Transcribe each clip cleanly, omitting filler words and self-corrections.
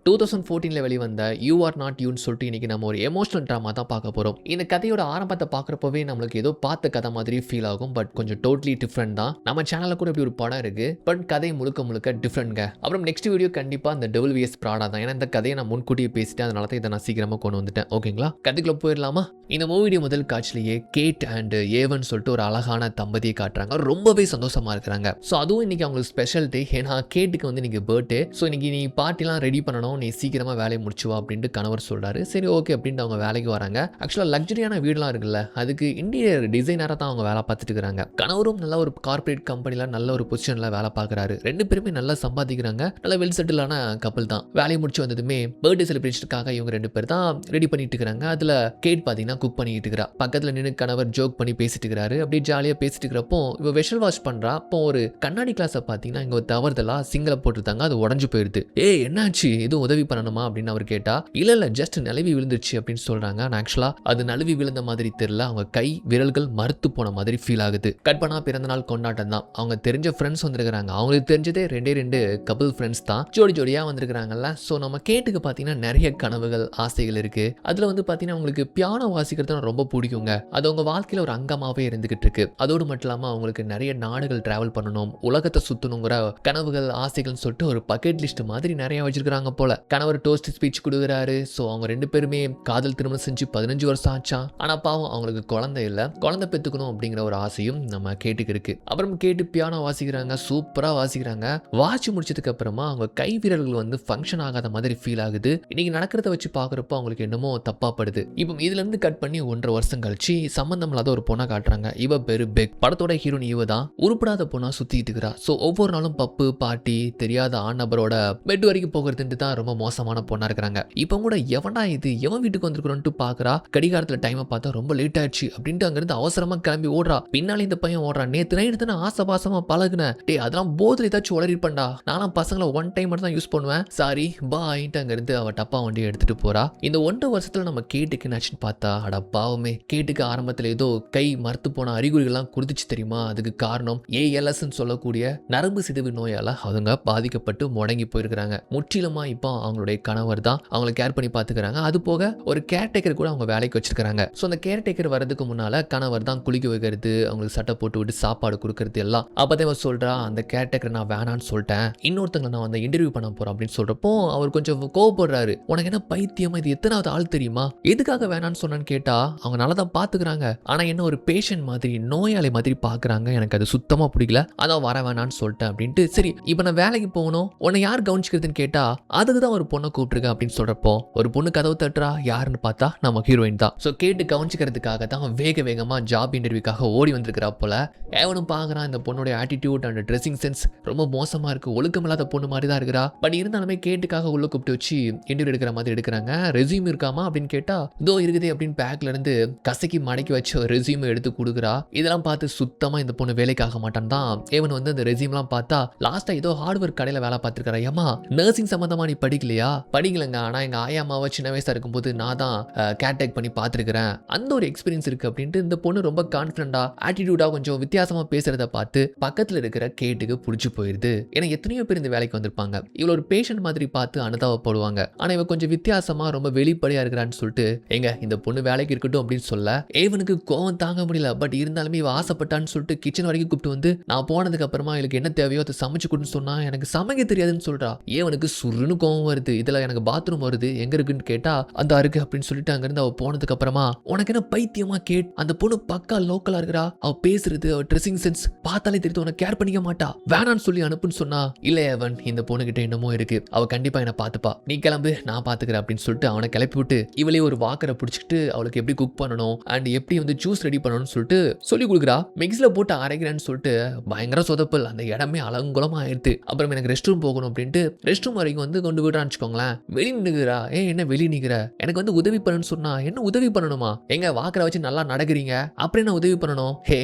2014 வெளிவந்த you are not யூன்னு சொல்லிட்டு இன்னைக்கு நம்ம ஒரு எமோஷனல் ட்ராமா தான் பார்க்க போகிறோம். இந்த கதையோட ஆரம்பத்தை பார்க்குறப்பவே நம்மளுக்கு ஏதோ பார்த்த கதை மாதிரி ஃபீல் ஆகும். பட் கொஞ்சம் டோட்டலி டிஃப்ரெண்ட் தான். நம்ம சேனலில் கூட இப்படி ஒரு படம் இருக்கு. பட் கதை முழுக்க முழுக்க டிஃப்ரெண்ட்ங்க. அப்புறம் நெக்ஸ்ட் வீடியோ கண்டிப்பாக இந்த டெவில் விஎஸ் ப்ராடா தான். ஏன்னா இந்த கதையை நான் முன்கூட்டியே பேசிட்டேன். அதனால தான் இதை நான் சீக்கிரமாக கொண்டு வந்துட்டேன். ஓகேங்களா, கதைக்குள்ள போயிடலாமா? இந்த மூவியோட முதல் காட்சிலேயே கேட் அண்ட் ஏவன் சொல்லிட்டு ஒரு அழகான தம்பதியை காட்டுறாங்க. ரொம்பவே சந்தோஷமா இருக்கிறாங்க. ஸோ அதுவும் இன்னைக்கு அவங்களுக்கு ஸ்பெஷல் டே. ஏன்னா கேட்டுக்கு வந்து இன்னைக்கு பர்த்டே. ஸோ இன்னைக்கு நீ பார்ட்டிலாம் ரெடி பண்ணணும், நீ சீக்கிரமா வேலையை முடிச்சுவா அப்படின்ட்டு கணவர் சொல்றாரு. சரி ஓகே அப்படின்ட்டு அவங்க வேலைக்கு வராங்க. ஆக்சுவலா லக்ஸரியான வீடுலாம் இருக்குல்ல, அதுக்கு இன்டீரியர் டிசைனரா தான் அவங்க வேலை பார்த்துட்டு இருக்காங்க. கணவரும் நல்ல ஒரு கார்பரேட் கம்பெனில நல்ல ஒரு பொசிஷன்ல வேலை பார்க்கறாரு. ரெண்டு பேருமே நல்லா சம்பாதிக்கிறாங்க. நல்ல வெல் செட்டிலான கப்பல் தான். வேலையை முடிச்சு வந்ததுமே பர்த்டே செலிப்ரேஷனுக்காக இவங்க ரெண்டு பேர் தான் ரெடி பண்ணிட்டு இருக்காங்க. அதுல கேட் பாத்தீங்கன்னா குக் பண்ணிட்டு இருக்கா. பக்கத்துல நின்று கணவர் ஜோக் பண்ணி பேசிட்டு இருக்காரு. அப்படியே ஜாலியா பேசிட்டு இருக்கிறப்போ இவ வெஷல் வாஷ் பண்றா. அப்போ ஒரு கண்ணாடி கிளாஸை பாத்தீங்கன்னா இங்க தவறுதலா சிங்கிள போட்டுருந்தாங்க. அது உடஞ்சு போயிருது. என்னாச்சு, எதுவும் உதவி பண்ணணுமா அப்படின்னு அவர் கேட்டா, இல்ல ஜஸ்ட் நழுவி விழுந்துருச்சு அப்படின்னு சொல்றாங்க. ஆக்சுவலா அது நழுவி விழுந்த மாதிரி தெரியல. அவங்க கை விரல்கள் மறுத்து போன மாதிரி ஃபீல் ஆகுது. கட் பண்ணா பிறந்த நாள் கொண்டாட்டம் தான். அவங்க தெரிஞ்ச ஃப்ரெண்ட்ஸ் வந்திருக்காங்க. அவங்களுக்கு தெரிஞ்சதே ரெண்டு கபிள் ஃப்ரெண்ட்ஸ் தான். ஜோடி ஜோடியா வந்திருக்காங்கல்ல. ஸோ நம்ம கேட்டுக்கு பாத்தீங்கன்னா நிறைய கனவுகள் ஆசைகள் இருக்கு. அதுல வந்து பாத்தீங்கன்னா உங்களுக்கு பியானோ வாசிக்கிறது ரொம்ப பிடிக்குங்க. அது அவங்க வாழ்க்கையில ஒரு அங்கமாவே இருந்துகிட்டு இருக்கு. அதோடு மட்டும் இல்லாம அவங்களுக்கு நிறைய நாடுகள் டிராவல் பண்ணணும், உலகத்தை சுத்தணுங்கிற கனவுகள் ஆசைகள்னு சொல்லிட்டு ஒரு பக்கெட் லிஸ்ட் மாதிரி நிறைய வச்சிருக்காங்க போல. கணவர் டோஸ்ட் ஸ்பீச் கொடுக்குறாரு. ஸோ அவங்க ரெண்டு பேருமே காதல் திருமணம் செஞ்சு 15 வருஷம் ஆச்சா. ஆனா பாவம் அவங்களுக்கு குழந்தை இல்லை. குழந்தை பெற்றுக்கணும் அப்படிங்கிற ஒரு ஆசையும் நம்ம கேட்டுக்கு இருக்கு. அப்புறம் கேட்டு பியானோ வாசிக்கிறாங்க. சூப்பரா வாசிக்கிறாங்க. வாசி முடிச்சதுக்கு அப்புறமா அவங்க கை வீரர்கள் வந்து ஃபங்க்ஷன் ஆகாத மாதிரி ஃபீல் ஆகுது. இன்னைக்கு நடக்கிறத வச்சு பாக்குறப்போ அவங்களுக்கு என்னமோ தப்பா படுது. இப்போ இதுல இருந்து கட் பண்ணி 1.5 வருஷம் கழிச்சு சம்பந்தம் இல்லாத ஒரு பொண்ணை காட்டுறாங்க. இவ பேரு பெக். படத்தோட ஹீரோயின் இவ தான். உருப்படாத பொண்ணா சுத்திட்டு இருக்கிறா. ஸோ ஒவ்வொரு நாளும் பப்பு பார்ட்டி தெரியாத ஆண் நபரோட பெட் வரைக்கும் போகிறதுட்டு தான் ரொம்ப மோசமான பொண்ணா இருக்கிறாங்க. இப்போ கூட எவனா இது, எவன் வீட்டுக்கு வந்திருக்கிறோன்ட்டு பாக்குறா. கடிகாரத்துல டைமை பார்த்தா ரொம்ப லேட் ஆயிடுச்சு அப்படின்ட்டு அங்கிருந்து அவசரமா கிளம்பி ஓடுறா. பின்னாலே இந்த பையன் ஓடுறான். நேத்து நைட்டு தானே ஆசபாசமா பழகுனேன். அதெல்லாம் போதில் ஏதாச்சும் உளறிப்பண்டா. நானும் பசங்களை ஒன் டைம் மட்டும் தான் யூஸ் பண்ணுவேன், சாரி பாயின்ட்டு அங்கிருந்து அவ டப்பா வண்டியை எடுத்துட்டு போறா. இந்த 1.5 வருஷத்துல நம்ம கேட்டுக்கு என்னாச்சுன்னு பார்த்தா, அட பாவமே, கேட்டுக்கு ஆரம்பத்துல ஏதோ கை மறுத்து போன அறிகுறிகள்லாம் கொடுத்துச்சு தெரியுமா. அதுக்கு காரணம் ALS சொல்லக்கூடிய நரம்பு சிதைவு நோயால அவங்க பாதிக்கப்பட்டு முடங்கி போயிருக்கிறாங்க. முற்றிலுமா இப்போ அவங்களுடைய கணவர் தான் அவங்களை கேர் பண்ணி பாத்துக்கிறாங்க. அது போக ஒரு கேர்டேக்கர் கூட அவங்க வேலைக்கு வச்சிருக்காங்க. ஸோ அந்த கேர்டேக்கர் வரதுக்கு முன்னால கணவர் தான் குளிக்க வைக்கிறது, அவங்களுக்கு சட்டை போட்டு விட்டு சாப்பாடு கொடுக்கறது எல்லாம். அப்பதான் சொல்றா, அந்த கேர்டேக்கர் நான் வேணான்னு சொல்லிட்டேன், இன்னொருத்தங்களை நான் வந்து இன்டர்வியூ பண்ண போறேன் அப்படின்னு சொல்றப்போ அவர் கொஞ்சம் கோவப்படுறாரு. உனக்கு என்ன பைத்தியமா, இது எத்தனாவது ஆள் தெரியுமா, எதுக்காக வேணான்னு சொன்னான்னு கேட்டா அவங்க நல்லா தான் பாத்துக்கிறாங்க. ஆனா என்ன ஒரு பேஷண்ட் மாதிரி, நோயாளி மாதிரி பாக்குறாங்க. எனக்கு அது சுத்தமா பிடிக்கல, அதான் வர வேணான்னு சொல்லிட்டேன் அப்படின்ட்டு. சரி இப்போ நான் வேலைக்கு போகணும், உன்னை யார் கவனிச்சுக்கிறதுன்னு கேட்டா அதுக்கு தான் ஒரு பொண்ணை கூப்பிட்டுருக்கேன் அப்படின்னு சொல்றப்போ ஒரு பொண்ணு கதவு தட்டுறா. யாருன்னு பார்த்தா நம்ம ஹீரோயின் தான். ஸோ கேட்டு கவனிச்சுக்கிறதுக்காக தான் வேக வேகமா ஜாப் இன்டர்வியூக்காக ஓடி வந்திருக்கிறா போல. ஏவனும் பாக்குறான், இந்த பொண்ணுடைய ஆட்டிடியூட் அண்ட் ட்ரெஸ்ஸிங் சென்ஸ் ரொம்ப மோசமா இருக்கு, ஒழுக்கம் இல்லாத பொண்ணு மாதிரி தான் இருக்கிறா. பட் இருந்தாலுமே கேட்டுக்காக உள்ள கூப்பிட்டு வச்சு இன்டர்வியூ எடுக்கிற மாதிரி எடுக்கிறாங்க. ரெஸ்யூம் இருக்காமா அப்படின்னு கேட்டா இதோ இருக்குதே அப்படின்னு பேக்ல இருந்து கசக்கி மடக்கி வச்சு ரெஸ்யூம் எடுத்து கொடுக்குறா. இதெல்லாம் பார்த்து சுத்தமா இந்த பொண்ணு வேலைக்காக மாட்டான் தான். ஏவன் வந்து அந்த ரெஸ்யூம்லாம் பார்த்தா லாஸ்டா ஏதோ ஹார்ட்வேர் கடையில வேலை பார்த்துருக்காரு. ஏமா நர்சிங் சம்பந்தமா நீ படிக்கலையா? படிக்கலங்க, ஆனா எங்க ஆயாமாவை சின்ன வயசா இருக்கும்போது நான் தான் கேர்டேக் பண்ணி பார்த்துருக்கிறேன், அந்த ஒரு எக்ஸ்பீரியன்ஸ் இருக்கு அப்படின்ட்டு இந்த பொண்ணு ரொம்ப கான்ஃபிடண்டா ஆட்டிடியூடா கொஞ்சம் வித்தியாசமா பேசுறத பார்த்து பக்கத்துல இருக்கிற கேட்டுக்கு பிடிச்சி போயிருது. ஏன்னா எத்தனையோ பேர் இந்த வேலைக்கு வந்திருப்பாங்க, இவ்வளவு ஒரு பேஷண்ட் மாதிரி பார்த்து அனுதாபப்படுவாங்க. ஆனா இவ கொஞ்சம் வித்தியாசமா ரொம்ப வெளிப்படையா இருக்கிறான்னு சொல்லிட்டு எங்க இந்த பொண்ணு வேலைக்கு இருக்கட்டும் அப்படின்னு சொல்ல ஏவனுக்கு கோவம் தாங்க முடியல. பட் இருந்தாலுமே இவ ஆசைப்பட்டான்னு சொல்லிட்டு கிச்சன் வரைக்கும் கூப்பிட்டு வந்து நான் போனதுக்கு அப்புறமா எனக்கு என்ன தேவையோ அதை சமைச்சு கொடுன்னு சொன்னா எனக்கு சமைக்க தெரியாதுன்னு சொல்றா. ஏவனுக்கு சுருன்னு கோவம் வருது. இதுல எனக்கு பாத்ரூம் வருது, எங்க இருக்குன்னு கேட்டா அந்த இருக்கு அப்படின்னு சொல்லிட்டு அங்கிருந்து அவ போனதுக்கு அப்புறமா உனக்கு என்ன பைத்தியமா கேட், அந்த பொண்ணு பக்கா லோக்கலா இருக்கிறா, அவ பேசுறது, அவ ட்ரெஸ்ஸிங் சென்ஸ் பார்த்தாலே தெரியுது, உனக்கு கேர் பண்ணிக்க மாட்டா, வேணான்னு சொல்லி அனுப்புன்னு சொன்னா. இல்ல ஏவன், இந்த பொண்ணு கிட்ட என்னமோ இருக்கு, அவ கண்டிப்பா என்ன பாத்துப்பா, நீ கிளம்பு நான் பாத்துக்கிறேன் அப்படின்னு சொல்லிட்டு அவனை கிளப்பி விட்டு இவளே ஒரு வாக்கரை பிடிச்சிட்டு அவளுக்கு எப்படி குக் பண்ணணும் அண்ட் எப்படி வந்து ஜூஸ் ரெடி பண்ணணும்னு சொல்லிட்டு சொல்லி கொடுக்குறா. மிக்ஸ்ல போட்டு அரைக்கிறேன்னு சொல்லிட்டு பயங்கர சொதப்பல், அந்த இடமே அலங்குலமா ஆயிடுது. அப்புறம் எனக்கு ரெஸ்ட் ரூம் போகணும் அப்படின்ட்டு ரெஸ்ட் ரூம் வரைக்கும் வந்து கொண்டு விடுறான்னு வச்சுக்கோங்களேன். வெளியே நிற்கிறா. என்ன வெளியே நிற்கிற, எனக்கு வந்து உதவி பண்ணணும்னு சொன்னா என்ன உதவி பண்ணணுமா, எங்க வாக்கரை வச்சு நல்லா நடக்கிறீங்க, அப்புறம் என்ன உதவி பண்ணணும்,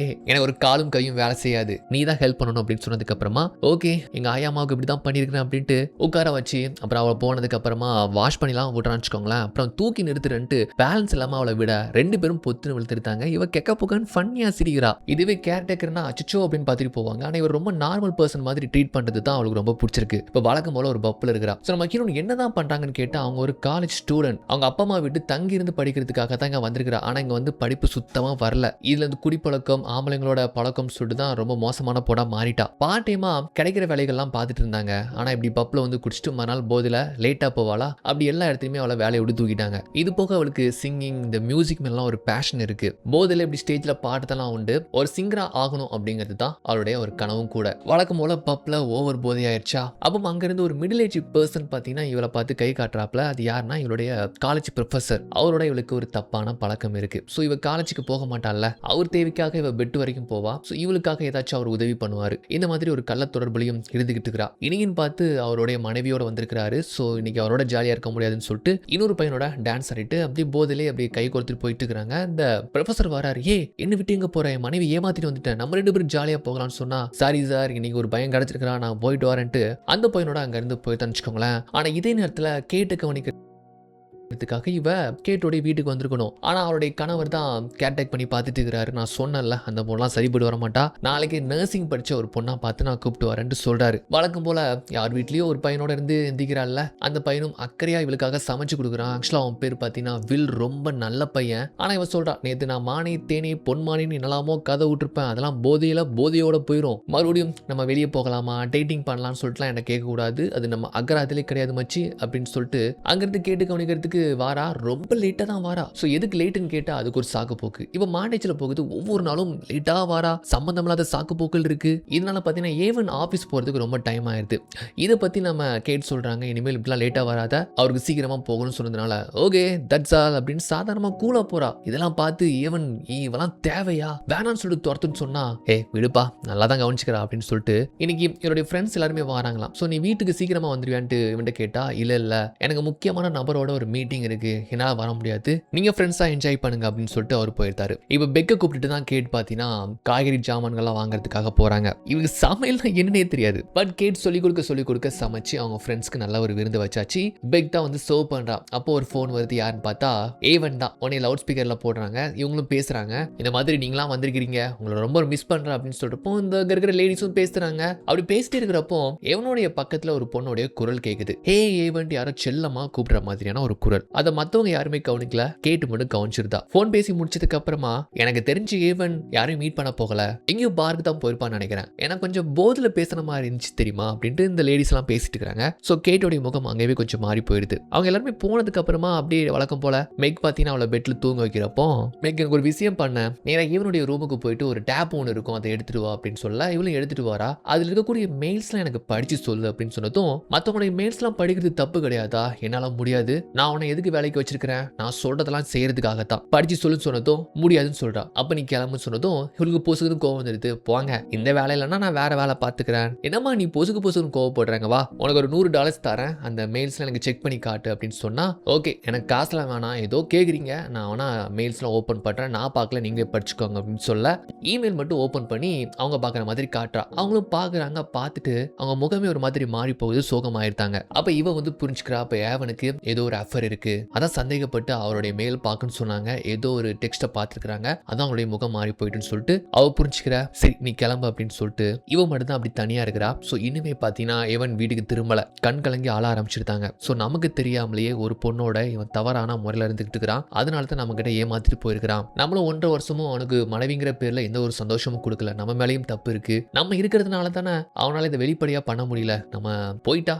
எனக்கு ஒரு காலும் கையும் வேலை செய்யாது, நீ தான் ஹெல்ப் பண்ணணும் அப்படின்னு சொன்னதுக்கு அப்புறமா ஓகே எங்க ஆயாமாவுக்கு இப்படி தான் பண்ணியிருக்கிறேன் அப்படின்ட்டு உட்கார வச்சு அப்புறம் அவளை போனதுக்கு அப்புறமா வாஷ் பண்ணிலாம் விட்றான்னு வச்சுக்கோங்களேன். அப்புறம் தூக்கி நிறுத்துறேன்ட்டு பேலன்ஸ் இல்லாம அவளை விட ரெண்டு பேரும் பொத்துன்னு விழுத்துட்டாங்க. இவ கெக்க புக்கன்னு ஃபன்னியா சிரிக்கிறா. இதுவே கேர்டேக்கர்னா அச்சோ அப்படின்னு பார்த்துட்டு போவாங்க. ஆனா இவர் ரொம்ப நார்மல் பர்சன் மாதிரி ட்ரீட் பண்றது தான் அவளுக்கு ரொம்ப பிடிச்சிருக்கு. இப்போ வழக்கம் போல ஒரு பப்பில் இருக்கிறா. ஸோ நம்ம நம்ம ஹீரோயின் என்னதான் பண்றாங்கன்னு கேட்டா அவங்க ஒரு காலேஜ் ஸ்டூடெண்ட். அவங்க அப்பா அம்மா விட்டு தங்கி இருந்து படிக்கிறதுக்காக தான் இங்க வந்திருக்கிறா. ஆனா இங்க வந்து படிப்பு சுத்தமா வரல. இதுல இருந்து குடிப்பழக்கம், ஆம்பளைங்களோட பழக்கம் சொல்லிட்டு தான் ரொம்ப மோசமான பொண்ணா மாறிட்டா. பார்ட் டைமா கிடைக்கிற வேலைகள்லாம் பார்த்துட்டு இருந்தாங்க. ஆனா இப்படி பப்ல வந்து குடிச்சிட்டு மறுநாள் போதில லேட்டா போவாளா, அப்படி எல்லா இடத்துலயுமே அவளை வேலையை விட்டு தூக்கிட்டாங்க. இது போக அவளுக்கு சிங்கிங், இந்த மியூசிக் மேலாம் ஒரு பேஷன் இருக்கு. போதில இப்படி ஸ்டேஜ்ல பாடுறதெல்லாம் உண்டு. ஒரு சிங்கரா ஆகணும் அப்படிங்கிறது தான் அவளுடைய ஒரு கனவும் கூட. வழக்கம் போல பப்ல ஓவர் போதை ஆயிடுச்சா. அப்போ அங்கிருந்து ஒரு மிடில் ஏஜ் பர்சன் பார்த்தீங்கன்னா இவளை பார்த்து கை காட்டுறாப்ல. அது யாருன்னா இவளுடைய காலேஜ் ப்ரொஃபசர். அவரோட இவளுக்கு ஒரு தப்பான பழக்கம் இருக்கு. ஸோ இவ காலேஜுக்கு போக மாட்டாள்ல, அவர் தேவைக்காக இவ பெட் வரைக்கும் போவா. ஸோ இவளுக்காக ஏதாச்சும் அவர் உதவி பண்ணுவாரு. இந்த மாதிரி ஒரு கள்ள தொடர்புலையும் இருந்துகிட்டு இருக்கிறா. இனியின் பார்த்து அவருடைய மனைவியோட வந்திருக்கிறாரு. ஸோ இன்னைக்கு அவரோட ஜாலியா இருக்க முடியாதுன்னு சொல்லிட்டு இன்னொரு பையனோட டான்ஸ் ஆடிட்டு அப்படியே போதிலே அப்படியே கை கொடுத்துட்டு போயிட்டு இருக்கிறாங்க. இந்த ப்ரொஃபசர் வராரு. என்னை விட்டு எங்க போற, என் மனைவி ஏமாத்திட்டு வந்துட்டேன், நம்ம 2 பேரும் ஜாலியா போகலாம்னு சொன்னா, சாரி சார் இன்னைக்கு ஒரு பையன் கிடைச்சிருக்கிறான், நான் போயிட்டு வரேன்ட்டு அந்த பையனோட அங்க இருந்து போயிட்டு வச்சுக்கோங்களேன். ஆனா இதே நேரத்துல கேட்டு கவனிக்க இவ கேட்டோடைய வீட்டுக்கு வந்திருக்கணும். ஆனா அவருடைய கணவர் தான் கேர்டேக் பண்ணி பார்த்துட்டு இருக்கிறாரு. நான் சொன்னேன்ல அந்த பொண்ணெல்லாம் சரிப்பட்டு வர மாட்டா, நாளைக்கு நர்சிங் படிச்ச ஒரு பொண்ணா பார்த்து நான் கூப்பிட்டு வரேன்ட்டு சொல்றாரு. வழக்கம் போல யார் வீட்லயோ ஒரு பையனோட இருந்து எந்திக்கிறாள்ல, அந்த பையனும் அக்கறையா இவளுக்காக சமைச்சு கொடுக்குறான். ஆக்சுவலா அவன் பேர் பார்த்தீங்கன்னா வில், ரொம்ப நல்ல பையன். ஆனா இவன் சொல்றான், நேற்று நான் மானே தேனே பொன்மானின்னு என்னலாமோ கதை விட்டுருப்பேன், அதெல்லாம் போதையோட போயிடும், மறுபடியும் நம்ம வெளியே போகலாமா, டேட்டிங் பண்ணலாம்னு சொல்லிட்டுலாம் என்ன கேட்கக்கூடாது, அது நம்ம அக்கறாத்திலே கிடையாது மச்சி அப்படின்னு சொல்லிட்டு அங்கிருந்து கேட்டு கவனிக்கிறதுக்கு வாரா. ரொம்ப லேட்டா தான் வாரா. சோ எதுக்கு லேட்டுன்னு கேட்டா அதுக்கு ஒரு சாக்கு போக்கு. இவ மாண்டேஜ்ல போகுது, ஒவ்வொரு நாளும் லேட்டா வாரா, சம்பந்தமில்லாத சாக்கு போக்கள் இருக்கு. இதனால பாத்தீங்கன்னா ஏவன் ஆபீஸ் போறதுக்கு ரொம்ப டைம் ஆயிருது. இதை பத்தி நம்ம கேட் சொல்றாங்க, இனிமேல் இப்படிலாம் லேட்டா வராத, அவருக்கு சீக்கிரமா போகணும்னு சொன்னதுனால ஓகே தட்ஸ் ஆல் அப்படின்னு சாதாரணமா கூலா போறா. இதெல்லாம் பார்த்து ஏவன் இவெல்லாம் தேவையா, வேணான்னு சொல்லிட்டு துரத்துன்னு சொன்னா, விடுப்பா நல்லா தான் கவனிச்சுக்கிறா அப்படின்னு சொல்லிட்டு இன்னைக்கு என்னுடைய ஃப்ரெண்ட்ஸ் எல்லாருமே வராங்களாம். ஸோ நீ வீட்டுக்கு சீக்கிரமா வந்துருவியான்ட்டு இவன்ட்ட கேட்டா, இல்ல எனக்கு முக்கியமான நபரோட ஒரு மீட்டிங் இருக்கு, என்னால வர முடியாது, நீங்க ஃப்ரெண்ட்ஸா என்ஜாய் பண்ணுங்க அப்படின்னு சொல்லிட்டு அவர் போயிருந்தாரு. இப்ப பெக்க கூப்பிட்டு தான் கேட் பாத்தீங்கன்னா காய்கறி ஜாமான்கள்லாம் வாங்குறதுக்காக போறாங்க. இவங்க சமையல் என்னன்னே தெரியாது. பட் கேட் சொல்லி கொடுக்க சமைச்சு அவங்க ஃப்ரெண்ட்ஸ்க்கு நல்ல ஒரு விருந்து வச்சாச்சு. பெக் தான் வந்து சர்வ் பண்றா. அப்போ ஒரு ஃபோன் வருது. யாருன்னு பார்த்தா ஏவன் தான். உடனே லவுட் ஸ்பீக்கர்ல போடுறாங்க. இவங்களும் பேசுறாங்க, இந்த மாதிரி நீங்களாம் வந்திருக்கிறீங்க, உங்களை ரொம்ப மிஸ் பண்றேன் அப்படின்னு சொல்லிட்டு இந்த இருக்கிற லேடிஸும் பேசுறாங்க. அப்படி பேசிட்டு இருக்கிறப்போ ஏவனுடைய பக்கத்துல ஒரு பொண்ணுடைய குரல் கேக்குது. ஏவன் யாரோ செல்லமா கூப்பிடுற மாதிரியான ஒரு குரல். அதை மத்தவங்க யாருமே கவனிக்கல, கேட்டு மட்டும் கவனிச்சிருந்தா. போன் பேசி முடிச்சதுக்கு அப்புறமா எனக்கு தெரிஞ்சு ஏவன் யாரையும் மீட் பண்ண போகல, எங்கேயும் பார்க்கு தான் போயிருப்பான்னு நினைக்கிறேன், ஏன்னா கொஞ்சம் போதில் பேசுன மாதிரி இருந்துச்சு தெரியுமா அப்படின்ட்டு இந்த லேடிஸ் எல்லாம் பேசிட்டு இருக்காங்க. ஸோ கேட்டோடைய முகம் அங்கேயே கொஞ்சம் மாறி போயிடுது. அவங்க எல்லாருமே போனதுக்கு அப்புறமா அப்படியே வழக்கம் போல மெக் பார்த்தீங்கன்னா அவளை பெட்ல தூங்க வைக்கிறப்போ, மெக் எனக்கு ஒரு விஷயம் பண்ண, நேராக இவனுடைய ரூமுக்கு போயிட்டு ஒரு டேப் ஒன்று இருக்கும், அதை எடுத்துட்டு வா அப்படின்னு சொல்ல இவளும் எடுத்துட்டு வரா. அதில் இருக்கக்கூடிய மெயில்ஸ்லாம் எனக்கு படிச்சு சொல்லு அப்படின்னு சொன்னதும், மற்றவங்களுடைய மெயில்ஸ்லாம் படிக்கிறது தப்பு கிடையாதா, என்னால் முடியாது, நான் உன்னை எதுக்கு வேலைக்கு வச்சிருக்கிறேன், நான் சொல்றதெல்லாம் செய்யறதுக்காகத்தான், படிச்சு சொல்லு சொன்னதும் முடியாதுன்னு சொல்றா. அப்ப நீ கிளம்பு சொன்னதும் இவளுக்கு பொசுக்குன்னு கோவம் வந்துடுது. போங்க, இந்த வேலை இல்லைன்னா நான் வேற வேலை பார்த்துக்கிறேன். என்னம்மா நீ பொசுக்குன்னு கோவப்படுறாங்க, வா உனக்கு ஒரு $100 தரேன், அந்த மெயில்ஸ்ல எனக்கு செக் பண்ணி காட்டு அப்படின்னு சொன்னா, ஓகே எனக்கு காசுலாம் வேணாம், ஏதோ கேக்குறீங்க, நான் வேணா மெயில்ஸ்லாம் ஓப்பன் பண்றேன், நான் பார்க்கல நீங்களே படிச்சுக்கோங்க அப்படின்னு சொல்ல இமெயில் மட்டும் ஓப்பன் பண்ணி அவங்க பார்க்குற மாதிரி காட்டுறா. அவங்களும் பார்க்குறாங்க. பார்த்துட்டு அவங்க முகமே ஒரு மாதிரி மாறி போகுது, சோகமாயிருந்தாங்க. அப்ப இவ வந்து புரிஞ்சுக்கிறா, அப்ப ஏவனுக்கு ஏதோ ஒரு அஃபர் இருக்கு, அதான் சந்தேகப்பட்டு அவருடைய மெயில் பார்க்கணும்னு சொன்னாங்க, ஏதோ ஒரு டெக்ஸ்ட்டை பார்த்துருக்காங்க, அதான் அவங்களுடைய முகம் மாறி போயிட்டுன்னு சொல்லிட்டு அவ புரிஞ்சுக்கிறா. சரி நீ கிளம்பு அப்படின்னு சொல்லிட்டு இவ மட்டும் தான் அப்படி தனியா இருக்கிறா. ஸோ இனிமே பார்த்தீங்கன்னா இவன் வீட்டுக்கு திரும்பல, கண் கலங்கி ஆள ஆரம்பிச்சிருந்தாங்க. ஸோ நமக்கு தெரியாமலேயே ஒரு பொண்ணோட இவன் தவறான முறையில் இருந்துகிட்டு இருக்கிறான். அதனால தான் நம்ம கிட்ட ஏமாத்திட்டு போயிருக்கிறான். நம்மளும் 1.5 வருஷமும் அவனுக்கு மனைவிங்கிற பேர்ல எந்த ஒரு சந்தோஷமும் கொடுக்கல, நம்ம மேலேயும் தப்பு இருக்கு, நம்ம இருக்கிறதுனால தானே அவனால இதை வெளிப்படையா பண்ண முடியல, நம்ம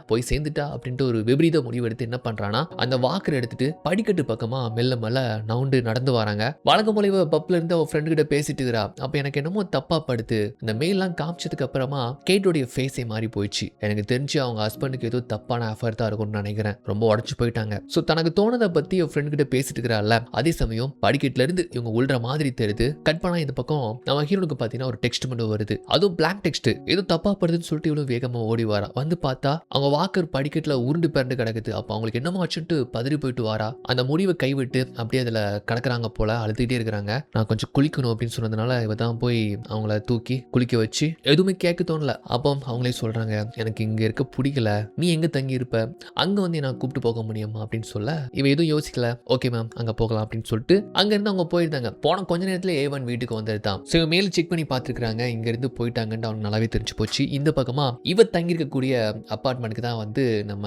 போய் சேர்ந்துட்டா அப்படின்ட்டு ஒரு விபரீத முடிவு எடுத்து என்ன பண்றானா, அந்த வாக்கர் எடுத்துட்டு படிக்கட்டு பக்கமா மெல்ல நவுண்டு நடந்து வராங்க. வழக்கம் போல இவ பப்ல இருந்து அவ ஃப்ரெண்டு கிட்ட பேசிட்டு இருக்கிறா. அப்ப எனக்கு என்னமோ தப்பா படுத்து, இந்த மெயிலாம் காமிச்சதுக்கு அப்புறமா கேட்டோடைய ஃபேஸே மாறி போயிடுச்சு. எனக்கு தெரிஞ்சு அவங்க ஹஸ்பண்டுக்கு ஏதோ தப்பான அஃபர் தான் இருக்கும்னு நினைக்கிறேன், ரொம்ப உடச்சு போயிட்டாங்க. ஸோ தனக்கு தோணதை பத்தி அவ ஃப்ரெண்டு கிட்ட பேசிட்டு இருக்கிறாள். அதே சமயம் படிக்கட்டுல இருந்து இவங்க உள்ற மாதிரி தெரியுது. கட் பண்ணா இந்த பக்கம் நம்ம ஹீரோனுக்கு பாத்தீங்கன்னா ஒரு டெக்ஸ்ட் மட்டும் வருது, அதுவும் பிளாக் டெக்ஸ்ட், ஏதோ தப்பா படுதுன்னு சொல்லிட்டு இவ்வளவு வேகமா ஓடி வரா. வந்து பார்த்தா அவங்க வாக்கர் படிக்கட்டுல உருண்டு பிறண்டு கிடக்குது. அப்ப அவங்களுக்கு என்னமோ ஆச்சுட்டு பதறி பதறி போயிட்டு வாரா. அந்த முடிவை கைவிட்டு அப்படியே அதில் கிடக்குறாங்க போல, அழுதுகிட்டே இருக்கிறாங்க. நான் கொஞ்சம் குளிக்கணும் அப்படின்னு சொன்னதுனால இவ தான் போய் அவங்கள தூக்கி குளிக்க வச்சு எதுவுமே கேட்க தோணல. அப்போ அவங்களே சொல்றாங்க, எனக்கு இங்க இருக்க பிடிக்கல, நீ எங்க தங்கி இருப்ப, அங்க வந்து நான் கூப்பிட்டு போக முடியுமா அப்படின்னு சொல்ல இவ எதுவும் யோசிக்கல. ஓகே மேம் அங்க போகலாம் அப்படின்னு சொல்லிட்டு அங்க இருந்து அவங்க போயிருந்தாங்க. போன கொஞ்ச நேரத்துல A1 வீட்டுக்கு வந்துட்டான். ஸோ மேல செக் பண்ணி பார்த்துருக்காங்க, இங்க இருந்து போயிட்டாங்கன்னு அவனுக்கு நல்லாவே தெரிஞ்சு போச்சு. இந்த பக்கமா இவ தங்கி இருக்கக்கூடிய அப்பார்ட்மெண்ட்டுக்கு தான் வந்து நம்ம